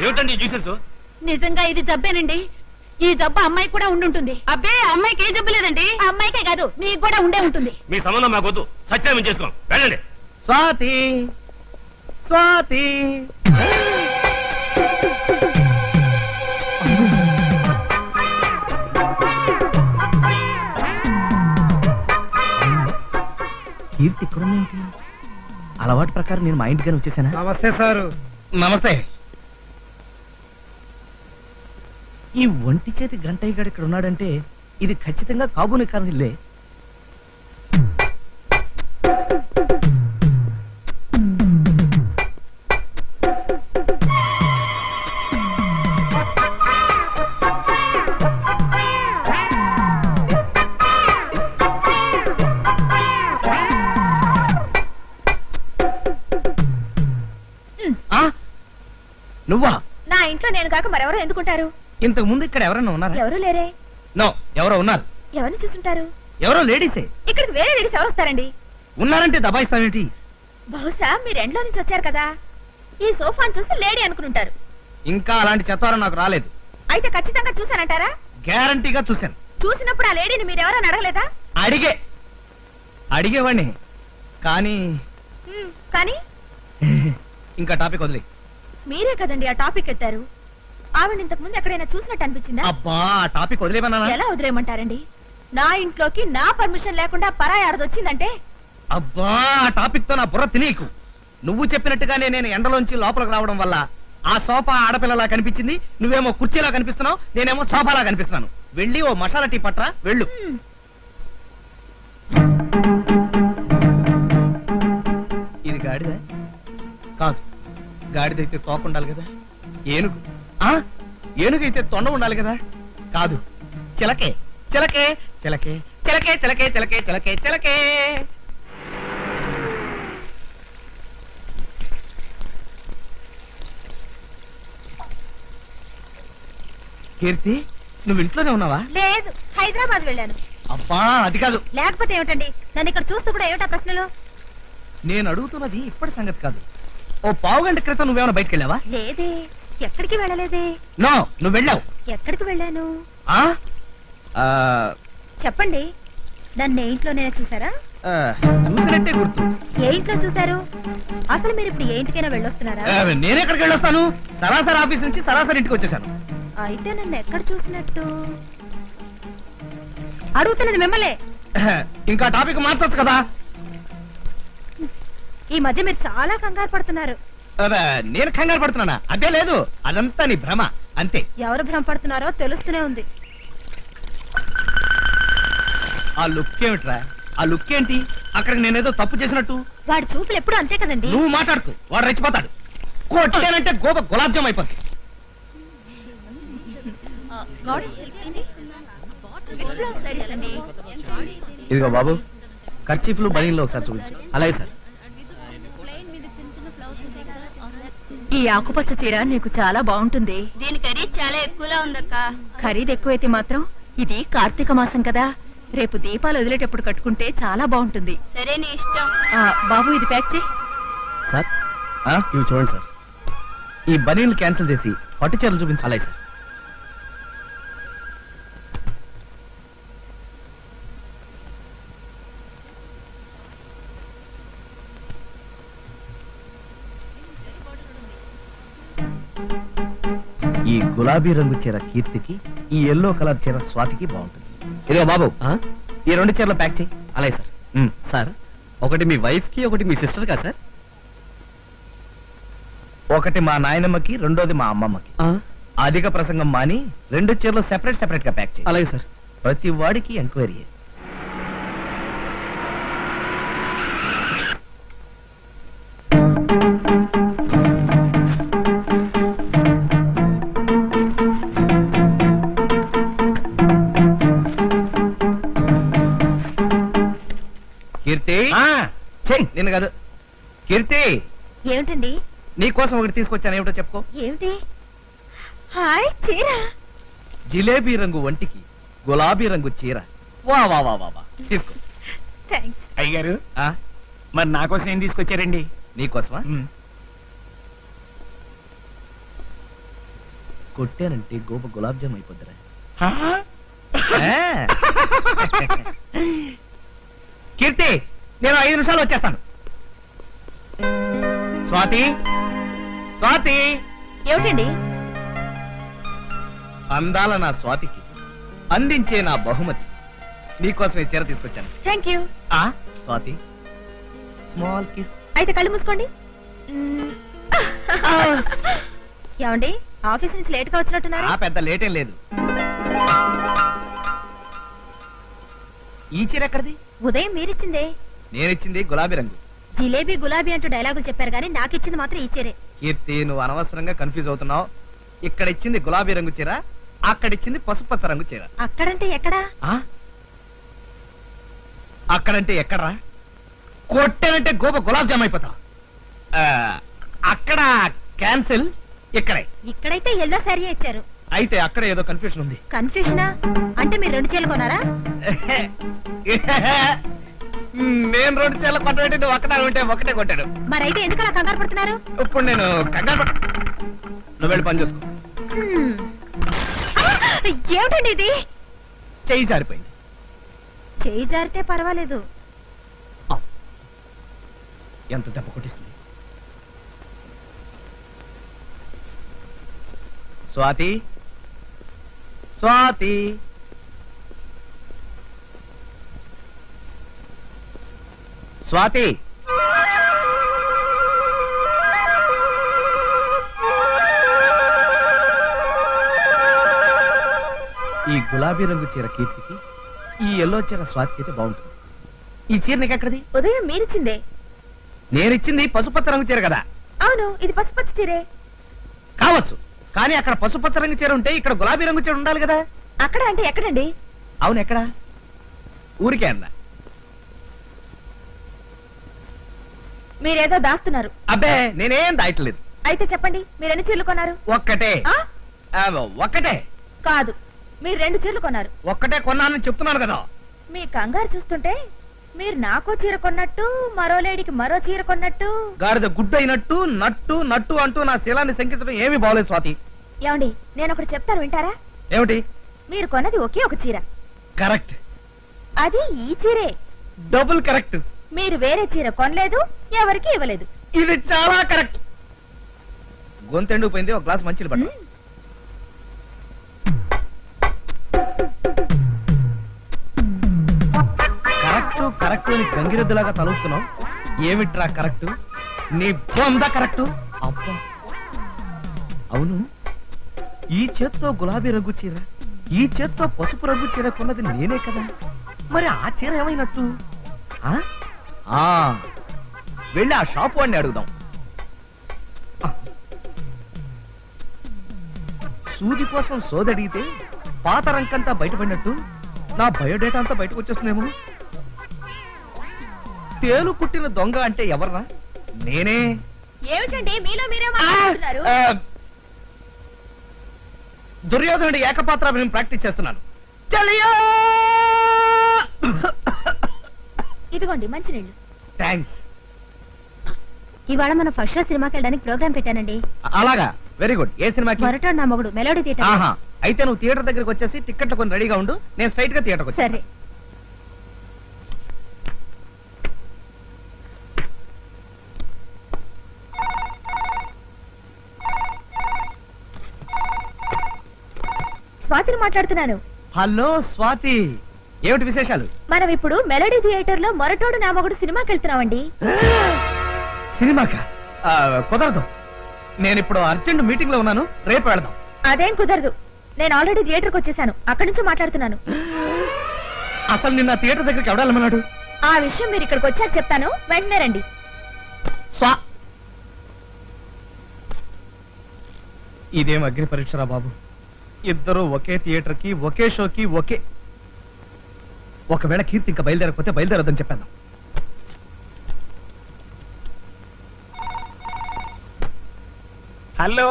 ఏమిటండి న్యూసెన్స్? నిజంగా ఇది జబ్బేనండి. ఈ జబ్బు అమ్మాయి కూడా ఉండుంటుంది. అబ్బే, అమ్మాయికి ఏ జబ్బు లేదండి. అమ్మాయికే కాదు మీకు కూడా ఉండే ఉంటుంది. మీ సంబంధం మాకొద్దు, సత్యాన్ని చేసుకోం. వెళ్ళండి. స్వాతి స్వాతి కీర్తి ఇక్కడుందేంటి? అలవాటు ప్రకారం నేను మా ఇంటికని వచ్చేసానా? నమస్తే సార్. నమస్తే. ఈ ఒంటి చేతి గంటయ్య గారు ఇక్కడ ఉన్నాడంటే ఇది ఖచ్చితంగా కాబూని కారణిల్లే. నువ్వా? నా ఇంట్లో నేను కాక మరెవరో ఎందుకుంటారు? ఇంతకు ముందు ఇక్కడ ఎవరన్నా ఉన్నారా? ఎవరు లేరే. నో, ఎవరో ఉన్నారు. ఎవరిని చూసుంటారు? ఎవరో లేడీసే. ఇక్కడికి వేరే లేడీస్ ఎవరు వస్తారండి? ఉన్నారంటే దబాయిస్తావేంటి? బహుశా మీరు ఎండ్లో నుంచి వచ్చారు కదా, ఈ సోఫాను చూసి లేడీ అనుకుంటారు. ఇంకా అలాంటి చెత్తారం నాకు రాలేదు. అయితే ఖచ్చితంగా చూసానంటారా? గ్యారంటీగా చూశాను. చూసినప్పుడు ఆ లేడీని మీరెవరని అడగలేదా? అడిగేవాడిని కానీ కానీ ఇంకా టాపిక్ వదిలే. మీరే కదండి ఆ టాపిక్ ఎత్తారు. ఆవిడ ఇంతకు ముందు ఎక్కడైనా చూసినట్టు అనిపించిందా? అబ్బా, ఆ టాపిక్ వదిలేమన్నా? ఎలా వదిలేయమంటారండి? నా ఇంట్లోకి నా పర్మిషన్ లేకుండా పరాయి ఆడదొచ్చిందంటే. అబ్బా, ఆ టాపిక్ తో నా బుర్ర తినీకు. నువ్వు చెప్పినట్టుగానే నేను ఎండలోంచి లోపలికి రావడం వల్ల ఆ సోఫా ఆడపిల్లలా కనిపించింది. నువ్వేమో కుర్చీలా కనిపిస్తున్నావు, నేనేమో సోఫాలా కనిపిస్తున్నాను. వెళ్ళి ఓ మసాలా టీ పట్రా, వెళ్ళు. కాదు, గాడిదైతే తోక ఉండాలి కదా. ఏనుగు ఆ ఏనుగైతే తొండ ఉండాలి కదా. కాదు, చిలకే చిలకే చిలకే చిలకే చిలకే చిలకే చిలకే చిలకే. కీర్తి, నువ్వు ఇంట్లోనే ఉన్నావా? లేదు, హైదరాబాద్ వెళ్ళాను. అబ్బా, అది కాదు. లేకపోతే ఏమిటండి, నన్ను ఇక్కడ చూస్తూ కూడా ఏమిటా ప్రశ్నలు? నేను అడుగుతున్నది ఇప్పటి సంగతి కాదు. ఓ పావు గంట క్రితం నువ్వేమైనా బయటకు వెళ్ళావా? లేదే, ఎక్కడికి వెళ్ళలేదే. నో, నువ్వు వెళ్ళావు. ఎక్కడికి వెళ్ళాను ఆ? ఆ, చెప్పండి. నన్ను ఏ ఇంట్లోనే చూసారా? ఆ, చూసినట్టే గుర్తు. ఏ ఇంట్లో చూసారు? అసలు మీరు ఇప్పుడు ఏ ఇంటికైనా వెళ్ళొస్తున్నారా? నేను ఎక్కడికి వెళ్ళొస్తాను? సరాసరి ఆఫీస్ నుంచి సరాసరి ఇంటికి వచ్చేసాను. అయితే నన్ను ఎక్కడ చూసినట్టు? అడుగుతున్నది మిమ్మల్ని. ఇంకా టాపిక్ మార్చొచ్చు కదా. ఈ మధ్య మీరు చాలా కంగారు పడుతున్నారు. నేను కంగారు పడుతున్నానా? అదే లేదు, అదంతా నీ భ్రమ అంతే. ఎవరు భ్రమపడుతున్నారో తెలుస్తూనే ఉంది. ఆ లుక్ ఏమిట్రా? ఆ లుక్ ఏంటి? అక్కడికి నేనేదో తప్పు చేసినట్టు. వాడి చూపులు ఎప్పుడు అంతే కదండి. నువ్వు మాట్లాడుతూ వాడు రెచ్చిపోతాడు. కొట్టానంటే గోప గులాబ్ జామ్ అయిపోతుంది. ఇదిగో బాబు, కర్చీఫ్లు బనీన్లో ఒకసారి చూపించు. అలాగే సార్. ఈ ఆకుపచ్చ చీర నీకు చాలా బాగుంటుంది. దీని ఖరీదు చాలా ఎక్కువలా ఉందక్క. ఖరీదు ఎక్కువైతే మాత్రం ఇది కార్తీక మాసం కదా, రేపు దీపాలు వదిలేటప్పుడు కట్టుకుంటే చాలా బాగుంటుంది. సరే, నీ ఇష్టం. బాబు, ఇది ప్యాక్ చేయి. సార్, ఇవి చూడండి సార్. ఈ బనీన్లు క్యాన్సిల్ చేసి పట్టు చీరలు చూపించు. అలాగే సార్. ఈ గులాబీ రంగు చీర కీర్తికి, ఈ ఎల్లో కలర్ చీర స్వాతికి బాగుంటుంది. ఇదిగో బాబు, ఈ రెండు చీరలు ప్యాక్ చేయి. అలాగే సార్. సార్, ఒకటి మీ వైఫ్ కి, ఒకటి మీ సిస్టర్ కా సార్? ఒకటి మా నాయనమ్మకి, రెండోది మా అమ్మమ్మకి. అధిక ప్రసంగం మాని రెండు చీరలు సెపరేట్ సెపరేట్ గా ప్యాక్ చేయి. అలాగే సార్. ప్రతి వాడికి ఎంక్వైరీ. కీర్తి, నిన్ను కాదు. కీర్తి, ఏమిటండి? నీకోసం ఒకటి తీసుకొచ్చాను. ఏమిటో చెప్పుకో. ఏమిటి? హాయ్, చీర. జిలేబీ రంగు వంటికి గులాబీ రంగు చీర. వా వా వా వా వా, తీసుకో. థ్యాంక్స్. అయ్యారు, ఆ, మరి నా కోసం ఏం తీసుకొచ్చారండి? నీకోసమా? కొట్టానంటే గోప గులాబ్ జామ్ అయిపోద్దిరా. కీర్తి, నేను 5 నిమిషాలు వచ్చేస్తాను. స్వాతి, స్వాతి. ఏమిటండి? అందాల నా స్వాతికి అందించే నా బహుమతి. నీకోసం ఈ చీర తీసుకొచ్చాను. Thank you. Swathi, small kiss. అయితే కళ్ళు మూసుకోండి. ఏమండి, ఆఫీస్ నుంచి లేట్ గా వచ్చినట్టున్నారు? పెద్ద లేటేం లేదు. ఈ చీర ఎక్కడిది? ఉదయం మీరిచ్చిందే. నేనిచ్చింది గులాబీ రంగు. జిలేబీ గులాబీ అంటూ డైలాగులు చెప్పారు కానీ నాకు ఇచ్చింది మాత్రం ఈ చీరే. కీర్తి, నువ్వు అనవసరంగా కన్ఫ్యూజ్ అవుతున్నావు. ఇక్కడ ఇచ్చింది గులాబీ రంగు చీర, అక్కడ ఇచ్చింది పసుపచ్చ రంగు చీర. అక్కడంటే ఎక్కడా? అక్కడంటే ఎక్కడరా? కొట్టానంటే గోప గులాబ్ జామ్ అయిపోతావు. అక్కడ క్యాన్సిల్, ఇక్కడే. ఇక్కడైతే ఎల్లో శారీ ఇచ్చారు. అయితే అక్కడ ఏదో కన్ఫ్యూషన్ ఉంది. కన్ఫ్యూషనా? అంటే మీరు 2 చీరలు కొనారా? నేను 2 చీరలు కొట్టబెట్టి నువ్వు ఒక్కటే ఉంటే ఒకటే కొట్టాడు. మరైతే ఎందుకు అలా కంగారు పడుతున్నారు? ఇప్పుడు నేను కంగారు నువ్వు వెళ్ళి పని చూసుకో. ఏమిటండి ఇది? చెయ్యి జారిపోయింది. చేయి జారితే పర్వాలేదు. ఎంత దెబ్బ కొట్టిస్తుంది. స్వాతి, స్వాతి. స్వాతి, ఈ గులాబీ రంగు చీర కీర్తికి, ఈ ఎల్లో చీర స్వాతికి అయితే బాగుంటుంది. ఈ చీర నీకెక్కడిది? ఉదయం మీరిచ్చిందే. నేనిచ్చింది పసుపచ్చ రంగు చీర కదా. అవును, ఇది పసుపచ్చ చీరే. కావచ్చు, కానీ అక్కడ పసుపచ్చ రంగు చీర ఉంటే ఇక్కడ గులాబీ రంగు చీర ఉండాలి కదా. అక్కడ అంటే ఎక్కడండి? అవును, ఎక్కడ? ఊరికే అన్నా. మీరేదో దాస్తున్నారు. అబ్బే, నేనేం దాయట్లేదు. అయితే చెప్పండి, మీరు ఎన్ని చీరలు కొన్నారు? ఒక్కటే. ఆ? ఒక్కటే కాదు, మీరు 2 చీరలు కొన్నారు. ఒక్కటే కొన్నానని చెప్తున్నాను కదా. మీ కంగారు చూస్తుంటే మీరు నాకో చీర కొన్నట్టు, మరో లేడీకి మరో చీర కొన్నట్టు. గాడిద గుడ్డు అయినట్టు నట్టు నట్టు అంటూ నా శీలాన్ని శంకించడం ఏమీ బాగోలేదు స్వాతి. ఏమండి, నేను ఒకటి చెప్తాను, వింటారా? ఏమిటి? మీరు కొన్నది ఒకే ఒక చీర, కరెక్ట్. అది ఈ చీరే. Double correct. మీరు వేరే చీర కొనలేదు, ఎవరికి ఇవ్వలేదు. ఇది చాలా కరెక్ట్. గొంతెండుకు పోయింది, ఒక గ్లాస్ మంచిలు పట్టు. కరెక్ట్ కరెక్ట్ అని గంగిరెద్దులాగా తలుస్తున్నావు. ఏమిట్రా కరెక్ట్? నీ బొంద కరెక్ట్. అబ్బా, అవును, ఈ చేత్తో గులాబీ రంగు చీర, ఈ చేత్తో పసుపు రంగు చీర కొన్నది నేనే కదా. మరి ఆ చీర ఏమైనట్టు? వెళ్ళి ఆ షాప్ వాడిని అడుగుదాం. సూది కోసం సోదడిగితే పాత రంకంతా బయటపడినట్టు నా బయోడేటా అంతా బయటకు వచ్చేస్తుందేమో. తేలు కుట్టిన దొంగ అంటే ఎవర్రా? నేనే. ఏమిటండి మీలో మీరే మాట్లాడుతున్నారు? దుర్యోధనుడి ఏకపాత్ర నేను ప్రాక్టీస్ చేస్తున్నాను. చలియా! ఇదిగోండి మంచినీళ్ళు. థ్యాంక్స్. ఇవాళ మనం ఫస్ట్ షో సినిమాకి వెళ్ళడానికి ప్రోగ్రామ్ పెట్టానండి. అలాగా, వెరీ గుడ్. ఏ సినిమాకి? మొరటాడు నా మొగుడు, మెలోడీ థియేటర్. ఆహా, అయితే నువ్వు థియేటర్ దగ్గరికి వచ్చేసి టికెట్లు కొని రెడీగా ఉండు. నేను స్ట్రైట్ గా థియేటర్కి వచ్చా. సరే. స్వాతిని మాట్లాడుతున్నాను. హలో స్వాతి, ఏమిటి విశేషాలు? మనం ఇప్పుడు మెలోడీ థియేటర్ లో మొరటోడు నా మొగుడు సినిమాకి వెళ్తున్నామండి. సినిమాకా? కుదరదు, నేను ఇప్పుడు అర్జెంట్ మీటింగ్ లో ఉన్నాను. రేపు వెళదాం. అదేం కుదరదు, నేను ఆల్రెడీ థియేటర్కి వచ్చేసాను, అక్కడి నుంచి మాట్లాడుతున్నాను. అసలు నిన్న థియేటర్ దగ్గరికి ఎవడాలన్నాడు? ఆ విషయం మీరు ఇక్కడికి వచ్చాక చెప్తాను, వెంటనే రండి. ఇదేం అగ్ని పరీక్షరా బాబు. ఇద్దరు ఒకే థియేటర్ కి, ఒకే షోకి, ఒకే. ఒకవేళ కీర్తి ఇంకా బయలుదేరకపోతే బయలుదేరొద్దని చెప్పాను. హలో,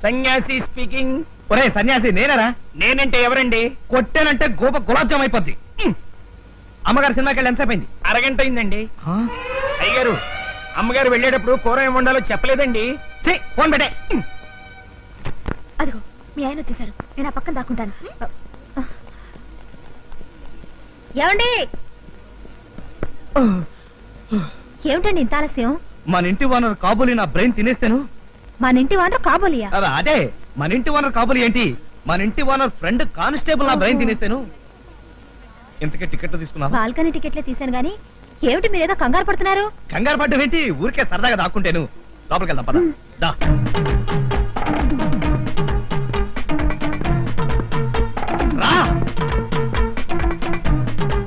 సన్యాసి స్పీకింగ్. ఒరే సన్యాసి, నేనరా? నేనంటే ఎవరండి? కొట్టానంటే గులాబ్ జామ్ అయిపోద్ది. అమ్మగారు సినిమాకి వెళ్ళి ఎంతసేపు అయింది? అరగంట అయిందండి. అయ్యగారు, అమ్మగారు వెళ్ళేటప్పుడు కూర ఏం వండాలో చెప్పలేదండి. ఫోన్ పెట్టే. అదిగో మీ ఆయన వచ్చేసారు, నేను ఆ పక్కన దాక్కుంటాను. ఏమండి? ఏమిటండి ఇంత ఆలస్యం? మన ఇంటి ఓనర్ కాబోలి నా బ్రెయిన్ తినేస్తాను. మన ఇంటి ఓనర్ కాబోలియా? అదే, మన ఇంటి ఓనర్ కాబోలి ఏంటి, మన ఇంటి ఓనర్ ఫ్రెండ్ కానిస్టేబుల్ నా బ్రెయిన్ తినేస్తాను. ఇంతకే టికెట్లు తీసుకున్నావా? బాల్కనీ టికెట్లే తీసాను గానీ ఏమిటి మీరేదో కంగారు పడుతున్నారు? కంగారు పడ్డం ఏంటి, ఊరికే సరదాగా దాక్కుంటేను. లోపలికి వెళ్దాం పద. దా. రా.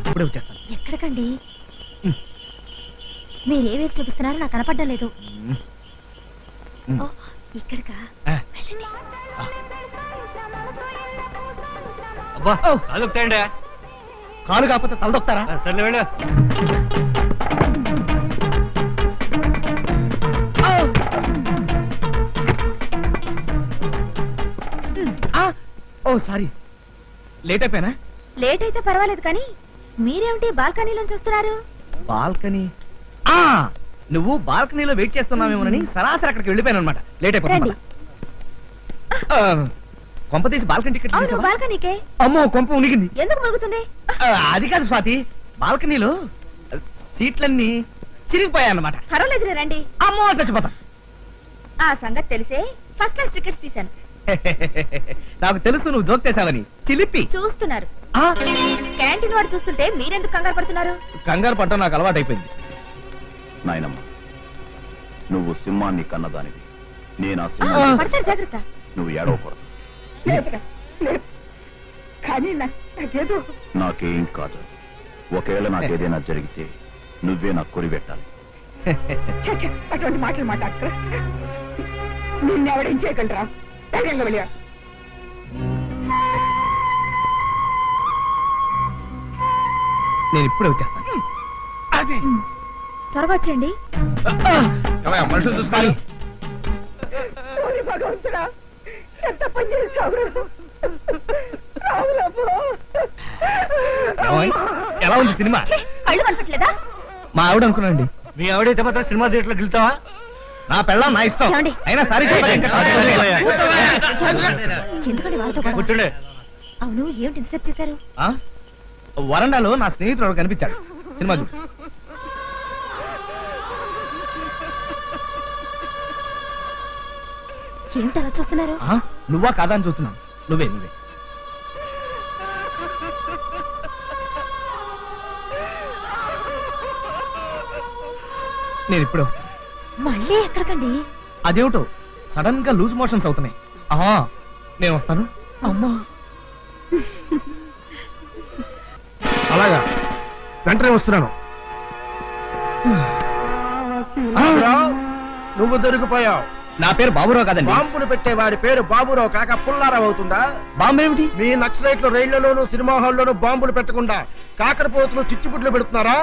ఇప్పుడే వచ్చేస్తాను. ఎక్కడికండి? మీరే వేసి చూపిస్తున్నారో నాకు కనపడ్డం లేదు. ఓ, ఇక్కడికా? వెళ్ళండి. అబ్బా, అదొకటండి. కాలు కాకపోతే తలదొక్తారా? సర్లే వెళ్ళు. ఓ సారీ, లేట్ అయిపోయానా? లేట్ అయితే పర్వాలేదు కానీ మీరేమిటి బాల్కనీలో చూస్తున్నారు? బాల్కనీ? నువ్వు బాల్కనీలో వెయిట్ చేస్తున్నావేమోనని సరాసరి అక్కడికి వెళ్ళిపోయాను అనమాట. లేట్ అయిపోయింది. కొంప తీసి బాల్కనీ టికెట్ అవును, బాల్కనీకే. అమ్మో, కొంప ఉనిగింది. ఎందుకు మురుగుతుంది? అది కాదు స్వాతి, బాల్కనీలో సీట్లన్నీ చిరిగిపోయాయన్నమాట. పర్వాలేదు రండి. అమ్మో, చచ్చిపోతా. ఆ సంగతి తెలిసే ఫస్ట్ క్లాస్ టికెట్స్ తీశాను. నాకు తెలుసు నువ్వు జోక్ చేశావని. చిలిపి చూస్తున్నారు. క్యాంటీన్ వాడు చూస్తుంటే మీరెందుకు కంగారు పడుతున్నారు? కంగారు పట్టడం నాకు అలవాటు అయిపోయింది. నాయనమ్మ, నువ్వు సింహాన్ని కన్నదానివి. నేను పడతారు, జాగ్రత్త. నువ్వు ఏడవకూడదు. నాకేం కాదు. ఒకవేళ నాకేదైనా జరిగితే నువ్వే నాకు కొరిపెట్టాలి. అటువంటి మాటలు మాట్లాడుతూ నిన్నెవడేం చేయగలరా? ధైర్యంగా వెళ్ళా. నేను ఇప్పుడే వచ్చేస్తాను. అది త్వరగా వచ్చేయండి. మనుషులు చూస్తారు. భగవంతుడా, ఎంత పని చేస్తావు? ఎలా ఉంది సినిమా? కళ్ళు కనపట్లేదా? మా ఆవిడ అనుకున్నాండి. మీ ఆవిడైతే మాత్రం సినిమా థియేటర్లో వెళ్తావా? నా పెళ్ళం నా ఇష్టం. ఏమండి? అయినా సరే ఎందుకండి వాళ్ళతో గొడవ? కూర్చోండి. అవును, ఏమిటి ఇన్సెప్ట్ చేశారు? వరండాలో నా స్నేహితుడు కనిపించాడు. సినిమా చూడు. ఏమిటి అలా చూస్తున్నారు? నువ్వా కాదా అని చూస్తున్నాను. నువ్వే. నేను ఇప్పుడే వస్తాను. మళ్ళీ ఎక్కడికండి? అదేమిటో సడన్ గా లూజ్ మోషన్స్ అవుతున్నాయి. నేను వస్తాను. అమ్మా, అలాగా, వెంటనే వస్తున్నాను. నువ్వు దొరికిపోయావు. నా పేరు బాబురావు కాదండి. బాంబులు పెట్టేవాడి పేరు బాబురావు కాక పుల్లారావు అవుతుందా? బాంబు ఏమిటి? మీ నక్సలైట్లు రైళ్లలోనూ సినిమా హాల్లోనూ బాంబులు పెట్టకుండా కాకరపోతులు చిచ్చుబుడ్లు పెడుతున్నారా?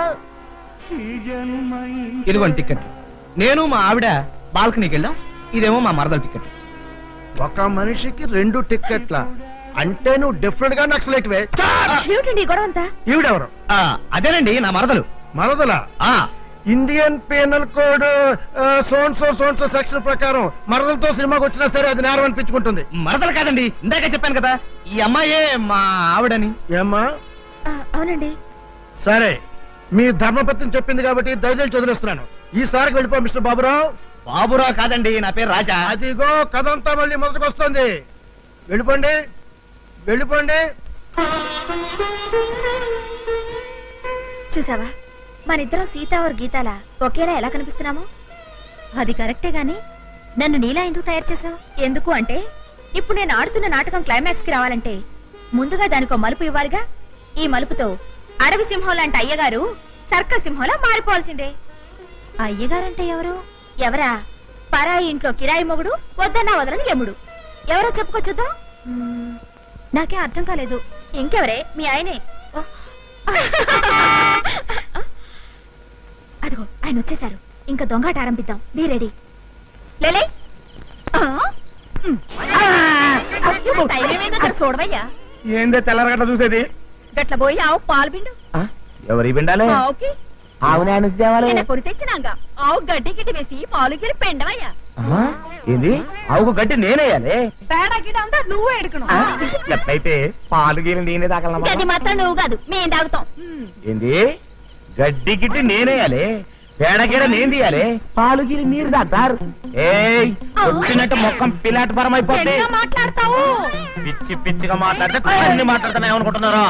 ఇదిగోండి టికెట్. నేను మా ఆవిడ బాల్కనీకి వెళ్ళాం. ఇదేమో మా మరదల టికెట్. ఒక మనిషికి 2 టిక్కెట్ల అంటే నువ్వు డిఫరెంట్ గా నక్సలైట్వే. ఏమిటండి ఈ గొడవ అంతా? ఈవిడెవరు? అదేనండి నా మరదలు. మరదల? ఇండియన్ పీనల్ కోడ్ సోన్సో సెక్షన్ ప్రకారం మరదలతో సినిమాకి వచ్చినా సరే అది నేరం అనిపించుకుంటుంది. మరదలు కాదండి, ఇందాక చెప్పాను కదా ఈ అమ్మాయే మా ఆవిడని. ఏమ్మా? అవునండి. సరే, మీ ధర్మపత్ని చెప్పింది కాబట్టి దయచేసి చదివిస్తున్నాను. ఈసారికి వెళ్ళిపో మిస్టర్ బాబురావు. బాబురావు కాదండి, నా పేరు రాజా. అదిగో కథంతా మళ్ళీ మొదటికి వస్తుంది. వెళ్ళిపోండి, వెళ్ళిపోండి. చూసావా, మనిద్దరం సీతావర్ గీతాల ఒకేలా ఎలా కనిపిస్తున్నాము? అది కరెక్టే గాని నన్ను నీలా ఎందుకు తయారు చేసావు? ఎందుకు అంటే ఇప్పుడు నేను ఆడుతున్న నాటకం క్లైమాక్స్ కి రావాలంటే ముందుగా దానికో మలుపు ఇవ్వాలిగా. ఈ మలుపుతో అడవి సింహం లాంటి అయ్యగారు సర్కస్ సింహంలా మారిపోవాల్సిందే. అయ్యగారంటే ఎవరు? ఎవరా? పరాయి ఇంట్లో కిరాయి మొగుడు, వద్దన్నా వదలని యముడు. ఎవరో చెప్పుకో చూద్దాం. నాకే అర్థం కాలేదు. ఇంకెవరే? మీ ఆయనే. అదిగో ఆయన వచ్చేసారు. ఇంకా దొంగాట ఆరంభిద్దాం. Be ready. లేలే చూడవయ్యా. ఏందే తెల్లరగట్ల చూసేది? గట్ల పోయి ఆవు పాలు పిండు. ఎవరి పిండాలి? ఆవుకి పొరి తెచ్చినాక ఆవు గడ్డి గిడ్డి వేసి పాలు గిరి పెండవయ్యా. ఏంది? ఆవుకు గడ్డి నేనేయాలి? పేడ గిడ్డ అంతా నువ్వు ఎడుకును. ఎట్లయితే పాలు గీలు నేనే తాగలమా? గది మాత్రం నువ్వు కాదు, మేము తాగుతాం. ఏంది? గడ్డి గిడ్డి నేనేయాలి, పేడగీడ నేను తీయాలి, పాలు గీరి నీరు తాగుతారు. ఏయ్, వచ్చినట్టు మొక్కం పిల్లాటి పరం అయిపోతే మాట్లాడతావు. పిచ్చి పిచ్చిగా మాట్లాడితే అన్ని మాట్లాడుతున్నా ఏమనుకుంటున్నారా?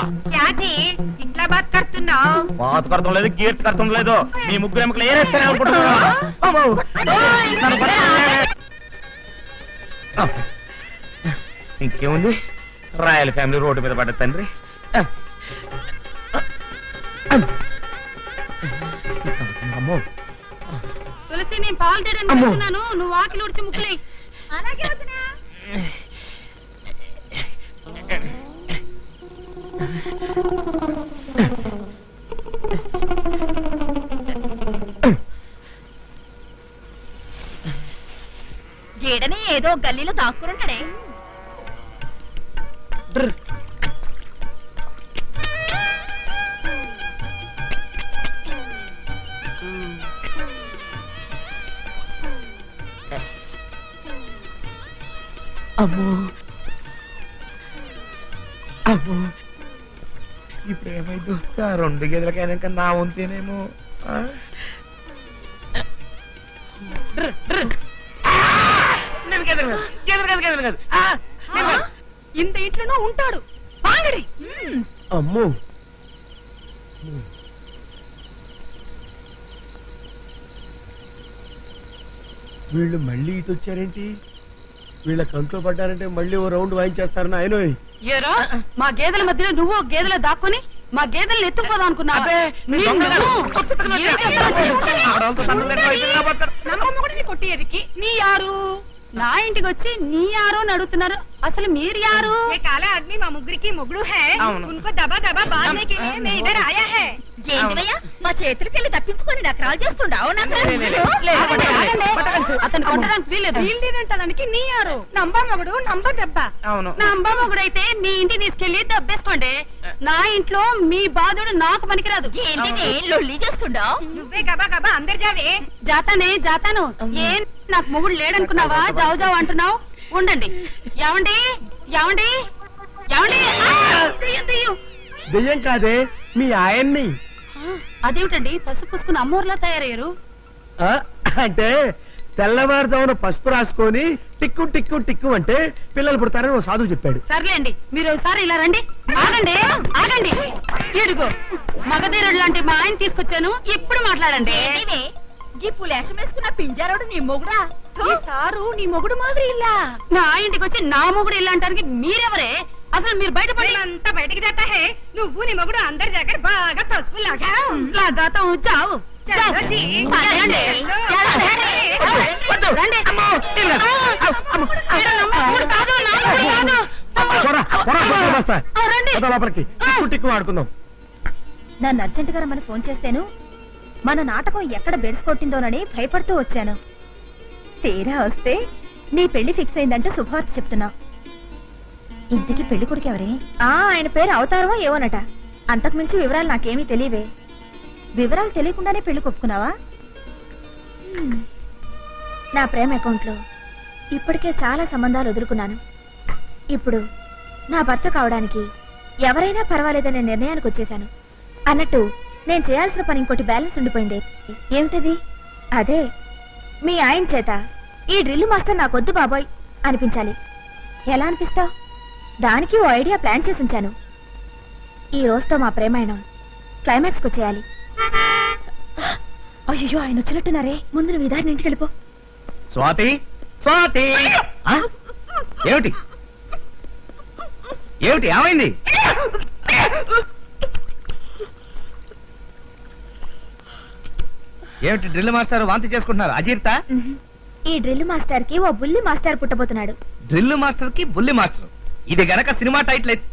ఇట్లా బతుకడుతున్నావు. బాతు కడతం లేదు, కీర్తి కడతం లేదు. మీ ముగ్గురు ఎముకలు ఏరేస్తానే అనుకుంటున్నారా? అమ్మో, నన్ను పట్టుకోండి. ఇంకేముంది, రాయల్ ఫ్యామిలీ రోడ్డు మీద పడ్డ తండ్రి. అమ్మో, తులసి, నేను పాలు తీయడానికి వెళ్తున్నాను. నువ్వు ఆకిలి ఉడిచి ముక్కులే. అలాగే వదినా. గీడని ఏదో గల్లీలో దాక్కురుంటాడే. అమ్మో, అమ్మో, ఇప్పుడు ఏమైంది? 2 గేదెలకైనాక నా వంతేనేమో. ఇంత ఇంట్లోనూ ఉంటాడు. పాంగడి. అమ్మో, వీళ్ళు మళ్ళీ ఇటు వచ్చారేంటి? వీళ్ళ కంట్లో పడ్డారంటే మళ్ళీ ఓ రౌండ్ వాయించేస్తారని ఆయన. ఏరా, మా గేదెల మధ్యలో నువ్వు గేదెల దాక్కుని మా గేదెల్ని ఎత్తుకుపోదాం అనుకున్నావా? కొట్టేదికి నీ యారు? నా ఇంటికి వచ్చి నీ యారు అని అడుగుతున్నారు. అసలు మీరు యారు? కాలా ఆద్మీ మా ముగ్గురికి మొగుడు హై. ఉनको దబా దబా బాధనే కే లియే మే ఇధర్ ఆయా హై. ఏంటివయ్యా మా చేతులకెళ్ళి తప్పించుకొని నకరాలు చేస్తుండావు? అతను కొట్టడానికి వీల్లేదు. వీల్లేదంటానికి నీ యారు? నంబా మొగుడు నంబా దెబ్బ. నంబా మొగుడైతే మీ ఇంటికి తీసుకెళ్లి దబ్బేసుకోండి. నా ఇంట్లో మీ బాధుడు నాకు పనికిరాదు. ఏంటి లొల్లి చేస్తుండావు? నువ్వే గబా గబా అందరు జావే. జాతాను. ఏం నాకు మొగుడు లేడనుకున్నావా? జావు జావు అంటున్నావు. ఉండండి. ఏమండి ఏమండి ఏమండి? దెయ్యం కాదే, మీ ఆయన్ని. అదేమిటండి పసుపు పూసుకుని అమ్మోర్లా తయారయ్యారు? అంటే తెల్లవారుజామున పసుపు రాసుకొని టిక్కు టిక్కు టిక్కు అంటే పిల్లలు పుడతారని ఓ సాధువు చెప్పాడు. సర్లేండి, మీరు ఒకసారి ఇలా రండి. ఆగండి. ఇడుగో మగధీరుడు లాంటి మా ఆయన తీసుకొచ్చాను. ఇప్పుడు మాట్లాడండి. పులేషం వేసుకున్న పింజారోడు నీ మొగుడా? సారు నీ మొగుడు మాదిరి ఇల్లా. నా ఇంటికి వచ్చి నా మొగుడు ఇల్లా అంటానికి మీరెవరే? అసలు మీరు బయటపడి అంతా బయటికి జాతా హై. నువ్వు నీ మొగుడు అందరి దగ్గర బాగా పసుపు లాగా లాగాతం చావు. లోపలికి టిక్కు టిక్కు ఆడుకుందాం. నన్ను అర్జెంట్ గా రమ్మని ఫోన్ చేస్తాను. మన నాటకం ఎక్కడ బెడ్స్ కొట్టిందోనని భయపడుతూ వచ్చాను. తీరా వస్తే నీ పెళ్లి ఫిక్స్ అయిందంటే శుభవార్త చెప్తున్నావు. ఇంతకీ పెళ్లి కొడుకు ఎవరే? ఆయన పేరు అవతారమో ఏవోనట. అంతకు మించి వివరాలు నాకేమీ తెలియవే. వివరాలు తెలియకుండానే పెళ్లి కొప్పుకున్నావా? నా ప్రేమ అకౌంట్ లో ఇప్పటికే చాలా సంబంధాలు వదులుకున్నాను. ఇప్పుడు నా భర్త కావడానికి ఎవరైనా పర్వాలేదనే నిర్ణయానికి వచ్చేశాను. అన్నట్టు నేను చేయాల్సిన పని ఇంకోటి బ్యాలెన్స్ ఉండిపోయింది. ఏమిటది? అదే మీ ఆయన చేత ఈ డ్రిల్ మాస్టర్ నాకొద్దు బాబోయ్ అనిపించాలి. ఎలా అనిపిస్తావు? దానికి ఓ ఐడియా ప్లాన్ చేసి ఉంచాను. ఈ రోజుతో మా ప్రేమాయణం క్లైమాక్స్ కు చేయాలి. అయ్యో ఆయన వచ్చినట్టున్నారే. ముందు నువ్వు ఇదారిని ఇంటికి వెళ్ళిపో. స్వాతి ఏమిటి ఏమైంది? ఏమిటి డ్రిల్ మాస్టర్ వాంతి చేసుకుంటున్నారు? అజీర్తా? ఈ డ్రిల్ మాస్టర్ కి ఓ బుల్లి మాస్టర్ పుట్టబోతున్నాడు. డ్రిల్ మాస్టర్ కి బుల్లి మాస్టర్, ఇది గనక సినిమా టైటిల్ అయితే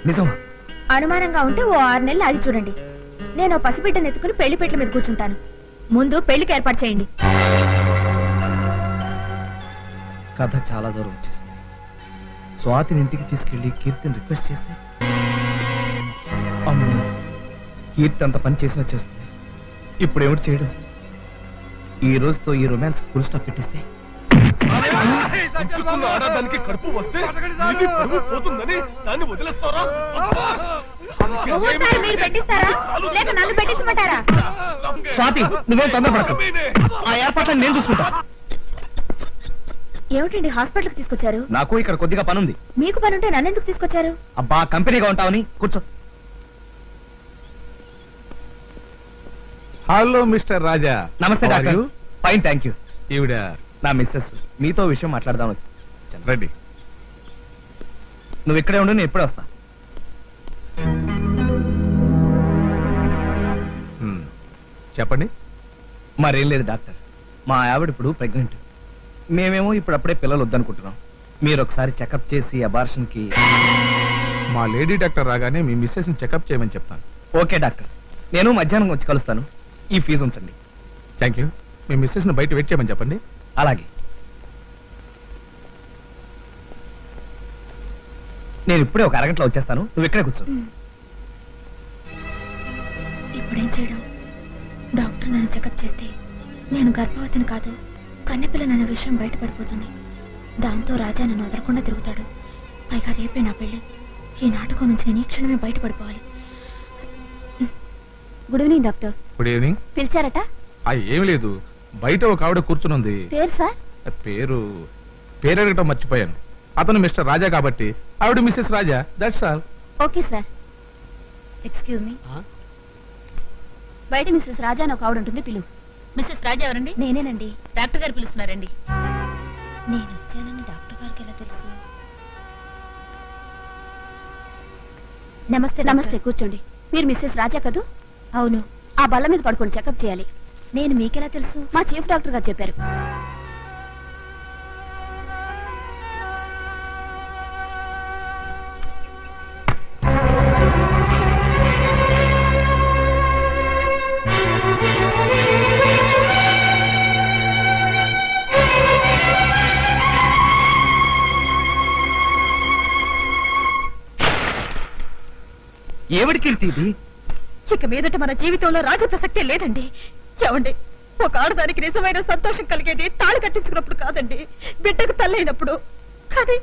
నిజమా? అనుమానంగా ఉంటే ఓ 6 నెలలు ఆగి చూడండి. నేను పసిబిడ్డను ఎత్తుకుని పెళ్లి పెట్ల మీద కూర్చుంటాను. ముందు పెళ్లికి ఏర్పాటు చేయండి. కథ చాలా దూరం వచ్చేసింది. స్వాతిని ఇంటికి తీసుకెళ్లి కీర్తిని రిక్వెస్ట్ చేస్తే అమ్మో, కీర్తి అంత పని చేసినా చేస్తుంది. ఇప్పుడు ఏమిటి చేయడం? ఈ రోజుతో ఈ రొమాన్స్ ఫుల్ స్టాప్ పెట్టిస్తే ఆడదానికి కడుపు వస్తే ఇది పరువు పోతుందని దాన్ని వదిలేస్తారా? మీరు పెట్టిస్తారా లేక నన్ను పెట్టించమంటారా? స్వాతి నువ్వేం తొందరపడకు, ఆ ఏర్పాట్లను నేను చూసుకుంటా. ఏమిటండి హాస్పిటల్కి తీసుకొచ్చారు? నాకు ఇక్కడ కొద్దిగా పనుంది. మీకు పనుంటే నన్నెందుకు తీసుకొచ్చారు? అబ్బా కంపెనీగా ఉంటావని. కూర్చో. హలో మిస్టర్ రాజా. నమస్తే డాక్టర్. Fine thank you. ఈవిడ నా మిస్సెస్, మీతో విషయం మాట్లాడదాం. రండి. నువ్వు ఇక్కడే ఉండు, నేను ఎప్పుడే వస్తా. చెప్పండి. మరేం లేదు డాక్టర్, మా ఆవిడ ఇప్పుడు ప్రెగ్నెంట్. మేమేమో ఇప్పుడప్పుడే పిల్లలు వద్దనుకుంటున్నాం. మీరు ఒకసారి చెకప్ చేసి అబార్షన్ కి. మా లేడీ డాక్టర్ రాగానే మీ మిస్సెస్ ని చెకప్ చేయమని చెప్తాను. ఓకే డాక్టర్, నేను మధ్యాహ్నం వచ్చి కలుస్తాను. ఈ ఫీజు ఉంచండి. Thank you. మీ మిస్సెస్ ని బయట వెయిట్ చేయమని చెప్పండి. అలాగే. నేను ఇప్పుడే ఒక అరగంటలో వచ్చేస్తాను, నువ్వు ఇక్కడే కూర్చో. ఇప్పుడేం చేయడం? డాక్టర్ నన్ను చెకప్ చేస్తే నేను గర్భవతిని కాదు కన్నెపిల్లనన్న విషయం బయటపడిపోతుంది. దాంతో రాజా నన్ను వదలకుండా తిరుగుతాడు. పైగా రేపే నా పెళ్లి. ఈ నాటకం నుంచి నేను ఈ క్షణమే బయటపడిపోవాలి. Good evening doctor. Good evening. పిలిచారట? ఏం లేదు, బయట ఒక ఆవిడ కూర్చునుంది. పేరు సార్? పేరు అడగటం మర్చిపోయాను. అతను మిస్టర్ రాజా కాబట్టి ఆవిడ Mrs Raja. That's all. Okay sir. Excuse me. బయట మిస్సెస్ రాజా అని ఒక ఆవిడ ఉంటుంది, పిలువు. మిస్సెస్ రాజా ఎవరండి? నేనేనండి. డాక్టర్ గారు పిలుస్తున్నారండి. నేను వచ్చానని డాక్టర్ గారికి ఎలా తెలుసు? నమస్తే నమస్తే, కూర్చోండి. మీరు మిస్సెస్ రాజా కదూ? అవును. ఆ బల్ల మీద పడుకొని చెకప్ చేయాలి. నేను మీకెలా తెలుసు? మా చీఫ్ డాక్టర్ గారు చెప్పారు. ఏమిటి కీర్తి ఇది? ఇక మీదట మన జీవితంలో రాజ ప్రసక్తే లేదండి. ఏమండి, ఒక ఆడదానికి నిజమైన సంతోషం కలిగేది తాళి కట్టించుకున్నప్పుడు కాదండి, బిడ్డకు తల్లైనప్పుడు. కానీ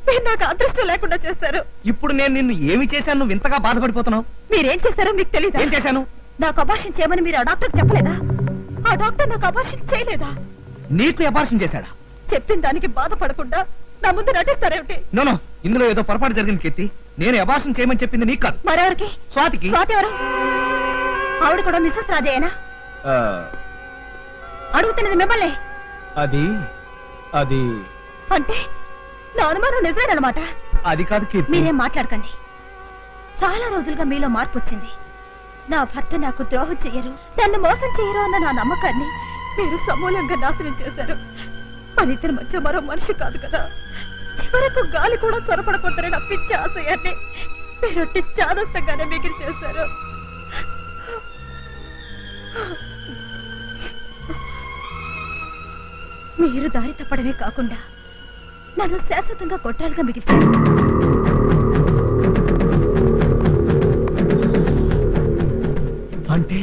మీరు నాకు అదృష్టం లేకుండా చేశారు. ఇప్పుడు నేను నిన్ను ఏమి చేశాను నువ్వు ఇంతగా బాధపడిపోతున్నావు? మీరేం చేశారో మీకు తెలియదు. ఏం చేశాను? నాకు అబార్షన్ చేయమని మీరు ఆ డాక్టర్ చెప్పలేదా? ఆ డాక్టర్ నాకు అబార్షన్ చేయలేదా? నీకు అబార్షన్ చేశాడా? చెప్పిన దానికి బాధపడకుండా నా ముందు నటిస్తారేమిటి? నో, ఇందులో ఏదో పొరపాటు జరిగింది కీర్తి. నేను అబార్షన్ చేయమని చెప్పింది నీకు కాదు, మరెవరికి? స్వాతికి. స్వాతి ఎవరు? ఆవిడ కూడా మిస్సెస్ రాజయ్యనా? అడుగుతున్నది మిమ్మల్ని. అది అది అంటే నా అనుమానం నిజమేనమాట. అది కాదు కీర్తి. మీరేం మాట్లాడకండి. చాలా రోజులుగా మీలో మార్పు వచ్చింది. నా భర్త నాకు ద్రోహం చెయ్యరు, నన్ను మోసం చెయ్యరు అన్న నా నమ్మకాన్ని మీరు సమూలంగా నాశనం చేశారు. మన ఇద్దరి మధ్య మరో మనిషి కాదు కదా. చివరకు గాలి కూడా చొరపడకూడదని నా పిచ్చి ఆశయాన్ని మీరు చాదస్తంగానే మిగిలి చేశారు. మీరు దారి తప్పడమే కాకుండా నన్ను శాశ్వతంగా కొట్టాలుగా మిగిల్చారు. అంటే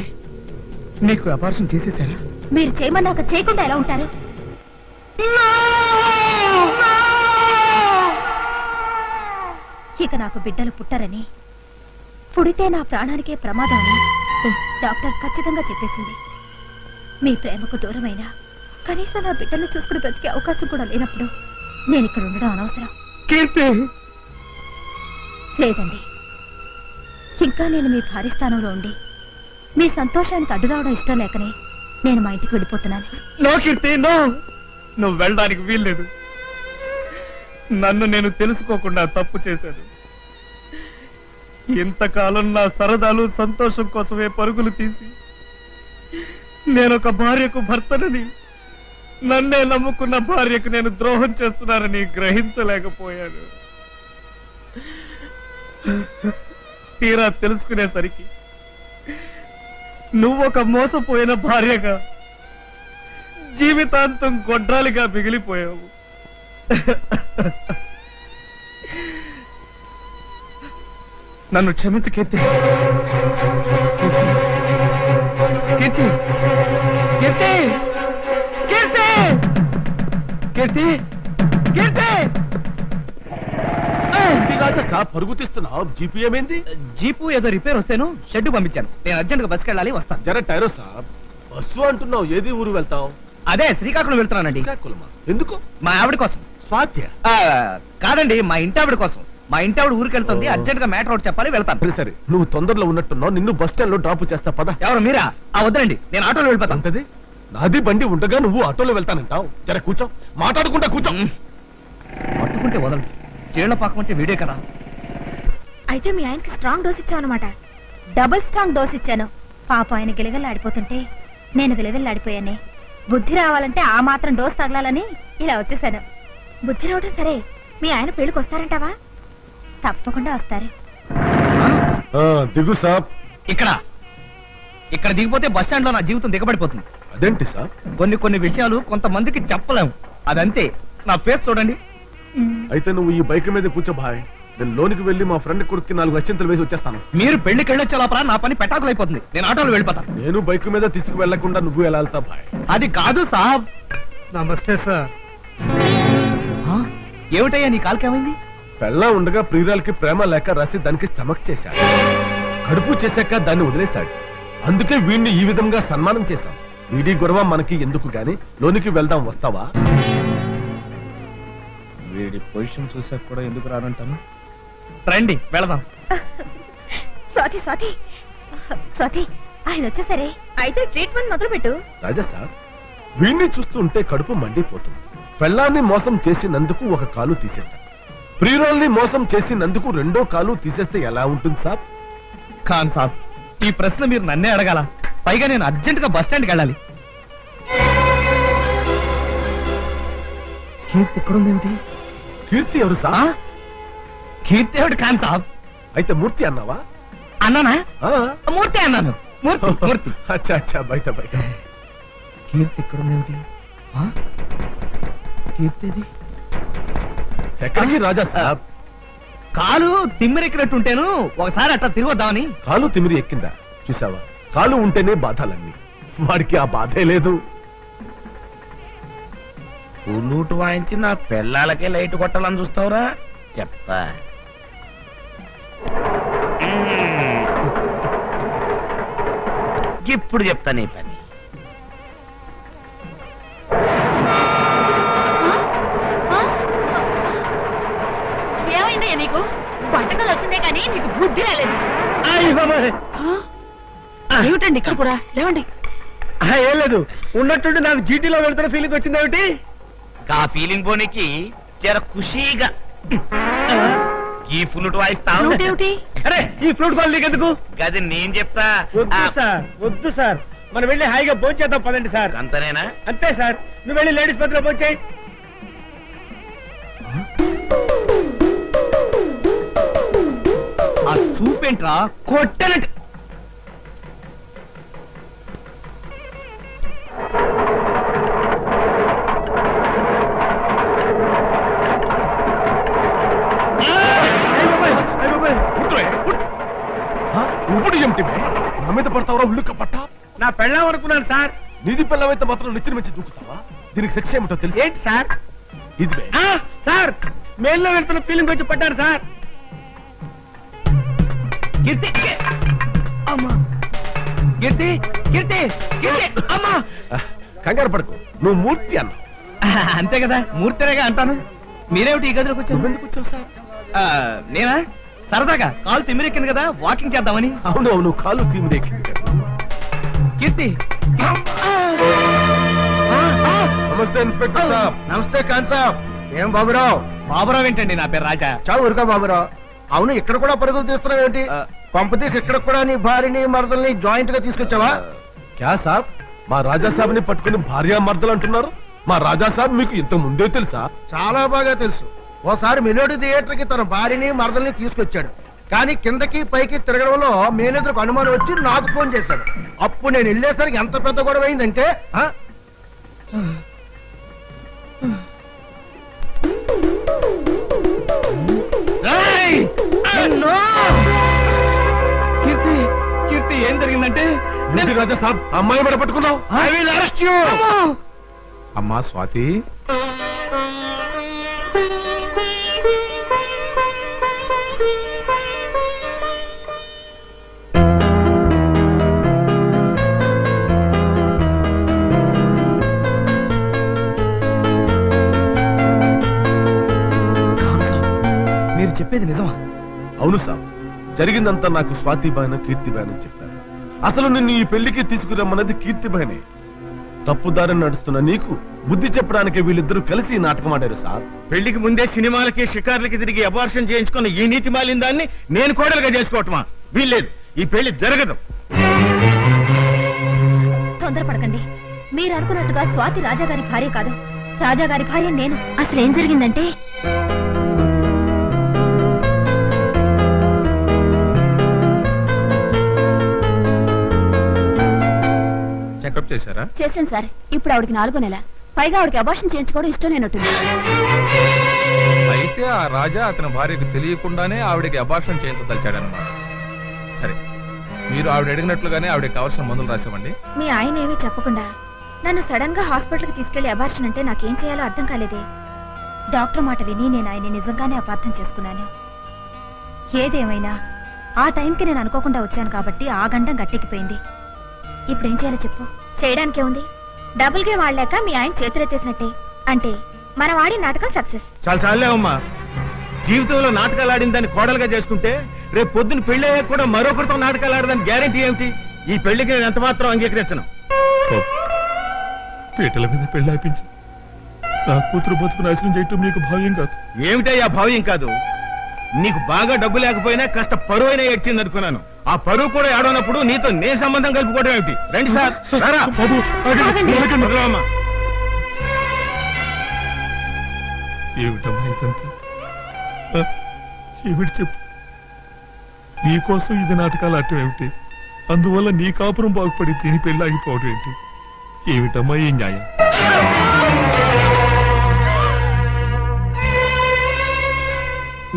నీకు అబార్షన్ చేసేసారా? మీరు చేయమన్నాక చేయకుండా ఎలా ఉంటారు? ఇక నాకు బిడ్డలు పుట్టరని, పుడితే నా ప్రాణానికే ప్రమాదం అని డాక్టర్ ఖచ్చితంగా చెప్పేసింది. మీ ప్రేమకు దూరమైనా కనీసం నా బిడ్డలు చూసుకుని బ్రతికే అవకాశం కూడా లేనప్పుడు నేను ఇక్కడ ఉండడం అనవసరం. లేదండి, ఇంకా నేను మీ భారీ స్థానంలో ఉండి మీ సంతోషానికి అడ్డు రావడం ఇష్టం లేకనే నేను మా ఇంటికి వెళ్ళిపోతున్నాను. నో కీర్తి, నో. నువ్వు వెళ్ళడానికి వీల్లేదు. నన్ను నేను తెలుసుకోకుండా తప్పు చేశాను. ఇంతకాలం నా సరదాలు సంతోషం కోసమే పరుగులు తీసి నేనొక భార్యకు భర్తనని, నన్నే నమ్ముకున్న భార్యకు నేను ద్రోహం చేస్తున్నానని గ్రహించలేకపోయాను. తీరా తెలుసుకునేసరికి నువ్వొక మోసపోయిన భార్యగా జీవితాంతం గొడ్రాలిగా మిగిలిపోయావు. నన్ను క్షమించు కీర్తి. కీర్తి, కీర్తి, కీర్తి, కీర్తి, కీర్తి. పరుగు తీస్తున్నావు. జీపీ ఏమైంది? జీపు ఏదో రిపేర్ వస్తేను షెడ్ పంపించాను. నేను అర్జెంట్ గా బస్కి వెళ్ళాలి, వస్తాను. జర టైరో సాబ్. బస్సు అంటున్నావు, ఏది ఊరు వెళ్తావు? అదే శ్రీకాకుళం వెళ్తున్నానండి. ఎందుకు? మా ఆవిడ కోసం. స్వాత్య? కాదండి, మా ఇంటి ఆవిడ కోసం. మా ఇంటి ఆవిడ ఊరికి వెళ్తుంది, అర్జెంట్ గా మ్యాటర్ ఒకటి చెప్పాలి, వెళ్తాను. సరే, నువ్వు తొందరలో ఉన్నట్టున్నావు. నిన్ను బస్ స్టాండ్ లో డ్రాప్ చేస్తా పద. ఎవరు మీరా? వద్దండి, నేను ఆటోలో వెళ్ళిపోతాను. అంతది నాది బండి ఉండగా నువ్వు ఆటోలో వెళ్తానంటావు. జర కూర్చో, మాట్లాడుకుంటా కూర్చో. పట్టుకుంటే వదలండి. చీళ్ల పాకం అంటే వీడే కదా. అయితే మీ ఆయనకి స్ట్రాంగ్ డోస్ ఇచ్చావు అనమాట. డబుల్ స్ట్రాంగ్ డోస్ ఇచ్చాను. పాప ఆయన గిలగల్లాడిపోతుంటే నేను గిలగల్లాడిపోయానే. బుద్ధి రావాలంటే ఆ మాత్రం డోస్ తగలాలని ఇలా వచ్చేసాను. బుద్ధి రావడం సరే, మీ ఆయన పెళ్లికి వస్తారంటావా? తప్పకుండా వస్తారు. దిగు సాబ్. ఇక్కడ దిగిపోతే బస్ స్టాండ్ లో నా జీవితం దిగబడిపోతుంది. అదేంటి సాబ్? కొన్ని విషయాలు కొంతమందికి చెప్పలేము, అదంతే. నా ఫేస్ చూడండి. అయితే నువ్వు ఈ బైక్ మీద కూర్చో భాయ్. నేను లోనికి వెళ్ళి మా ఫ్రెండ్ కొడుక్కి 4 అత్యంతలు వేసి వచ్చేస్తాను. మీరు పెళ్లికి వెళ్ళొచ్చే లోపల నా పని పెటాకులైపోతుంది. నేను ఆటోలో వెళ్ళిపోతాను. నేను బైక్ మీద తీసుకు వెళ్లకుండా నువ్వు ఎలా వెళ్తా భాయ్? అది కాదు సాబ్. నమస్తే సార్. ఏమిటయ్యా నీ కాలుకేమైంది? పెళ్ళా ఉండగా ప్రియురాలకి ప్రేమ లేక రాసి దానికి స్టమక్ చేశాడు. కడుపు చేశాక దాన్ని వదిలేశాడు. అందుకే వీడిని ఈ విధంగా సన్మానం చేశాం. వీడి గొడవ మనకి ఎందుకు గాని, లోనికి వెళ్దాం, వస్తావా? వీడి పొజిషన్ చూసాక కూడా ఎందుకు రానంటాను. రండి వెళదాం. స్వాతి స్వాతి స్వాతి, ఆయన వచ్చేసరే. అయితే ట్రీట్మెంట్ మొదలు పెట్టు. రాజా సార్, వీడిని చూస్తుంటే కడుపు మండిపోతుంది. పెళ్ళాన్ని మోసం చేసినందుకు ఒక కాలు తీసేశాం. ప్రియురాల్ని మోసం చేసినందుకు రెండో కాలు తీసేస్తే ఎలా ఉంటుంది సాబ్? ఖాన్ సాబ్, ఈ ప్రశ్న మీరు నన్నే అడగాల. పైగా నేను అర్జెంట్ గా బస్ స్టాండ్కి వెళ్ళాలి. కీర్తి ఎక్కడుందేంటి? కీర్తి ఎవరు సాబ్? కీర్తి ఎవడు ఖాన్ సాబ్? అయితే మూర్తి అన్నావా? అన్నానా? ఆ. మూర్తి అన్నాను. మూర్తి మూర్తి. అచ్చా అచ్చా, బయట బయట. కీర్తి ఎక్కడుందేమిటి? కీర్తిది ఎక్కడికి రాజా సాబ్? కాలు తిమ్మిరెక్కినట్టుంటేను ఒకసారి అట్లా తిరిగొద్దామని. కాలు తిమిరి ఎక్కిందా? చూసావా, కాలు ఉంటేనే బాధలన్నీ. వాడికి ఆ బాధే లేదు. పుల్లూటు వాయించి నా పెళ్ళాలకే లైట్ కొట్టాలని చూస్తావురా? చెప్తా. ఇప్పుడు చెప్తా నీ పని. ఏమైందయ్యా నీకు? వంటకాలు వచ్చిందే కానీ నీకు బుద్ధి రాలేదు. ఏమిటండి ఇక్కడ కూడా? లేవండి. ఏం లేదు, ఉన్నట్టుండి నాకు జీటీలో వెళ్తున్న ఫీలింగ్ వచ్చిందేమిటి? ఆ ఫీలింగ్ పోనీకి జర ఖుషీగా ఈ ఫ్లూట్ వాయిస్తావు. ఏమిటి? అరే, ఈ ఫ్లూట్ కాల్ నీకెందుకు? గది నేను చెప్తా. వద్దు సార్, వద్దు సార్, మనం వెళ్ళి హాయిగా భోంచేద్దాం పదండి సార్. అంతనేనా? అంతే సార్, నువ్వు వెళ్ళి లేడీస్ బస్సులో భోంచేయి. ఆ చూపేంట్రా కొట్టనట్టు. ఇప్పుడు ఏమిటి నా మీద పడతావరా? ఉల్లుక్క పట్ట నా పెళ్ళాం అనుకున్నాను సార్. నిధి పెళ్ళమైతే మాత్రం నిచ్చిన మంచి దూకుతావా? దీనికి శిక్ష ఏమిటో తెలుసు ఏంటి సార్? ఇది సార్, మేల్లో వెళ్తున్న ఫీలింగ్ వచ్చి పడ్డారు సార్. కీర్తి అమ్మా, కీర్తి కీర్తి కీర్తి అమ్మా. కంగారు పడకు, నువ్వు మూర్తి అన్నా. అంతే కదా, మూర్తిరేగా అంటాను. మీరేమిటి ఈ గదిలోకి వచ్చారు? ఎందుకు వచ్చావు సార్? నేనా సరదాగా కాలు తిమ్మిరెక్కింది కదా, వాకింగ్ చేద్దామని. అవును అవును, కాలు తీమిరెక్కింది. కీర్తి నమస్తే ఇన్స్పెక్టర్ సాబ్. నమస్తే ఖాన్ సాబ్. ఏం బాబురావు? బాబురావు ఏంటండి? నా పేరు రాజా. చావు ఊరుగా బాబురావు. అవును, ఇక్కడ కూడా పరుగులు తీస్తున్నావు ఏంటి? కొంపతీసి ఇక్కడ కూడా నీ భార్యని మరదల్ని జాయింట్ గా తీసుకొచ్చావా? క్యా సాబ్, మా రాజా సాబ్ ని పట్టుకుని భార్య మరదలు అంటున్నారు? మా రాజా సాబ్ మీకు ఇంత ముందే తెలుసా? చాలా బాగా తెలుసు. ఓసారి మెలోడీ థియేటర్ కి తన భార్యని మరదల్ని తీసుకొచ్చాడు. కానీ కిందకి పైకి తిరగడంలో మేనేజర్కు అనుమానం వచ్చి నాకు ఫోన్ చేశాడు. అప్పుడు నేను వెళ్ళేసరికి ఎంత పెద్ద గొడవ అయిందంటే కీర్తి కీర్తి ఏం జరిగిందంటే, రాజా సాబ్ అమ్మాయి మీద పట్టుకున్నావు. I will arrest you. అమ్మా స్వాతి, మీరు చెప్పేది నిజమా? అవును సాబ్, జరిగిందంతా నాకు స్వాతి బాయన కీర్తి బాయన చెప్పారు. అసలు నిన్ను ఈ పెళ్లికి తీసుకురమ్మన్నది కీర్తి బాయనే. తప్పుదారిని నడుస్తున్న నీకు బుద్ధి చెప్పడానికి వీళ్ళిద్దరూ కలిసి ఈ నాటకం ఆడారు సార్. పెళ్లికి ముందే సినిమాలకి షికార్లకి తిరిగి అబార్షన్ చేయించుకున్న ఈ నీతి మాలిన దాన్ని నేను కోడలుగా చేసుకోవటమా? వీల్లేదు, ఈ పెళ్లి జరగదు. తొందరపడకండి. మీరు అనుకున్నట్టుగా స్వాతి రాజాగారి భార్య కాదు. రాజాగారి భార్య నేను. అసలు ఏం జరిగిందంటే, చెకప్ చేశారా? చేశాను సార్. ఇప్పుడు ఆవిడకి 4వ నెల. పైగా ఆవిడకి అబార్షన్ చేయించుకోవడం ఇష్టం లేనట్టుంది. అయితే ఆ రాజా అతని భార్యకు తెలియకుండానే ఆవిడకి అబార్షన్ చేయించదలిచాడనమాట. సరే, మీరు ఆవిడ అడిగినట్లుగానే ఆవిడకి కావాల్సిన మందులు రాసామండి. మీ ఆయన ఏమీ చెప్పకుండా నన్ను సడన్ గా హాస్పిటల్ కి తీసుకెళ్లి అబార్షన్ అంటే నాకేం చేయాలో అర్థం కాలేదే. డాక్టర్ మాట విని నేను ఆయన నిజంగానే అపార్థం చేసుకున్నాను. ఏదేమైనా ఆ టైంకి నేను అనుకోకుండా వచ్చాను కాబట్టి ఆ గండం గట్టెక్కిపోయింది. ఇప్పుడు ఏం చేయాలో చెప్పు. చేయడానికే ఉంది. డబుల్ గేమ్ ఆడలేక మీ ఆయన చేతులెత్తేసినట్టే. అంటే మనం ఆడి నాటకం సక్సెస్. చాలా చాలే అమ్మా. జీవితంలో నాటకాలు ఆడిన దాన్ని కోడలుగా చేసుకుంటే రేపు పొద్దున పెళ్లి అయ్యాక కూడా మరొకరితో నాటకాలు ఆడదాని గ్యారెంటీ ఏమిటి? ఈ పెళ్లికి నేను ఎంత మాత్రం అంగీకరించను. పీటల మీద పెళ్లి అయిపించి నా కూతురు బతుకు నాశనం చేయటం నీకు భావ్యం కాదు. ఏమిటయ్యా భావ్యం కాదు? నీకు బాగా డబ్బు లేకపోయినా కాస్త పరువు అయినా ఏడ్చింది అనుకున్నాను. ఆ పరువు కూడా ఏడవనప్పుడు నీతో నే సంబంధం కలుపుకోవడం ఏమిటి? రండి సార్. ఏమిటమ్మా ఇదంతా? ఏమిటి చెప్పు. నీకోసం ఇది నాటకాలు ఆడటం ఏమిటి? అందువల్ల నీ కాపురం బాగుపడి దీని పెళ్లి ఆగిపోవడం ఏంటి? ఏమిటమ్మా ఈ న్యాయం?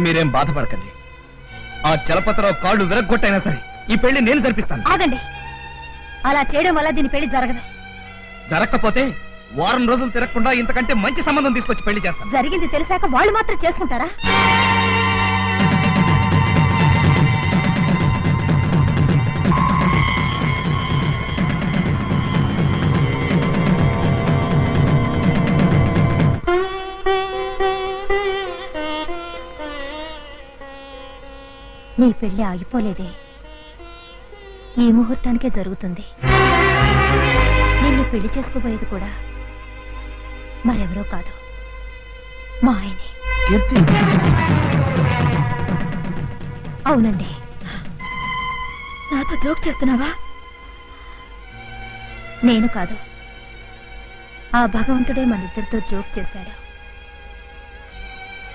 మీరేం బాధపడకండి. ఆ చలపతిరావు కాళ్ళు విరగ్గొట్టైనా సరే ఈ పెళ్లి నేను జరిపిస్తాను. ఆగండి. అలా చేయడం వల్ల దీని పెళ్లి జరగదు. జరగకపోతే వారం రోజులు తిరగకుండా ఇంతకంటే మంచి సంబంధం తీసుకొచ్చి పెళ్లి చేస్తాను. జరిగింది తెలిసాక వాళ్ళు మాత్రం చేసుకుంటారా? నీ పెళ్లి ఆగిపోలేదే, ఈ ముహూర్తానికే జరుగుతుంది. నిన్ను పెళ్లి చేసుకోబోయేది కూడా మరెవరో కాదు, మా ఆయనే. అవునండి. నాతో జోక్ చేస్తున్నావా? నేను కాదు, ఆ భగవంతుడే మన ఇద్దరితో జోక్ చేశాడు.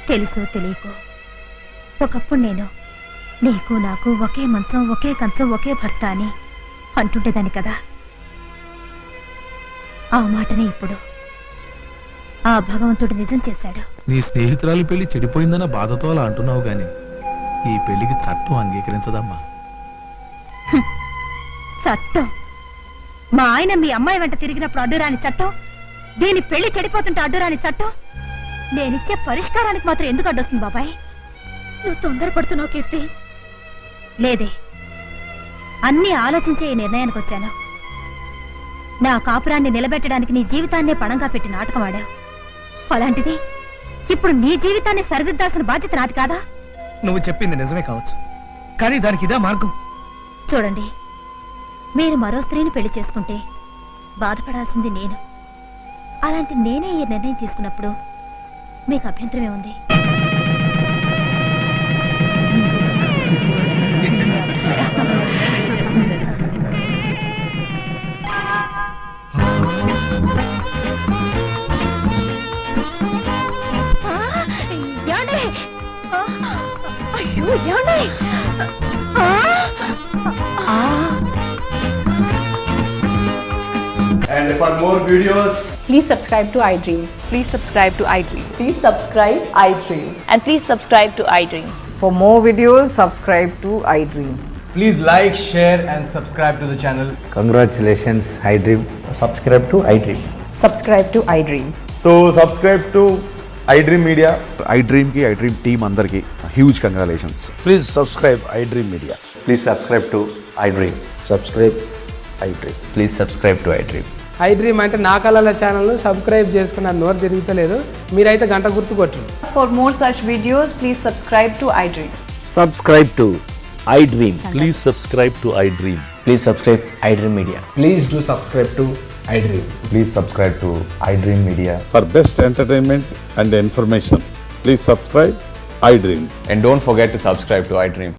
తెలుసో తెలియకో ఒకప్పుడు నేను నీకు నాకు ఒకే మంచం, ఒకే కంచం, ఒకే భర్త అని అంటుండేదాన్ని కదా. ఆ మాటనే ఇప్పుడు ఆ భగవంతుడు నిజం చేశాడు. నీ స్నేహితురాలి పెళ్లి చెడిపోయిందన్న బాధతో అలా అంటున్నావు గాని ఈ పెళ్లికి చట్టం అంగీకరించదమ్మా. చట్టం? మా ఆయన మీ అమ్మాయి వెంట తిరిగినప్పుడు అడ్డురాని చట్టం, దీని పెళ్లి చెడిపోతుంటే అడ్డురాని చట్టం, నేనిచ్చే పరిష్కారానికి మాత్రం ఎందుకు అడ్డొస్తుంది బాబాయ్? నువ్వు తొందరపడుతున్నావు కీర్తి. లేదే, అన్నీ ఆలోచించే ఈ నిర్ణయానికి వచ్చాను. నా కాపురాన్ని నిలబెట్టడానికి నీ జీవితాన్నే పణంగా పెట్టి నాటకం ఆడావు. అలాంటిది ఇప్పుడు నీ జీవితాన్ని సరిదిద్దాల్సిన బాధ్యత నాది కాదా? నువ్వు చెప్పింది నిజమే కావచ్చు, కానీ దానికి ఇదే మార్గం. చూడండి, మీరు మరో స్త్రీని పెళ్లి చేసుకుంటే బాధపడాల్సింది నేను. అలాంటి నేనే ఈ నిర్ణయం తీసుకున్నప్పుడు మీకు అభ్యంతరమే ఉంది? And for more videos, please subscribe to iDream. Please subscribe to iDream. Please subscribe iDream. And please subscribe to iDream. For more videos, subscribe to iDream. Please like, share and subscribe to the channel. Congratulations, iDream. Subscribe to iDream. Subscribe to iDream. So subscribe to iDream Media. iDream ki iDream team andarki huge congratulations. please subscribe iDream Media. Please subscribe to iDream. Subscribe iDream. Please subscribe to iDream. iDream అంటే నా కళల channel subscribe చేసుకున్న నోరు తిరుగుతలేదు. మీరైతే గంట గుర్తు కొట్టండి. For more such videos, please subscribe to iDream. Subscribe to iDream. Please subscribe to iDream. Please subscribe iDream Media. Please do subscribe to iDream. Please subscribe to iDream Media. For best entertainment and information, please subscribe iDream. And don't forget to subscribe to iDream.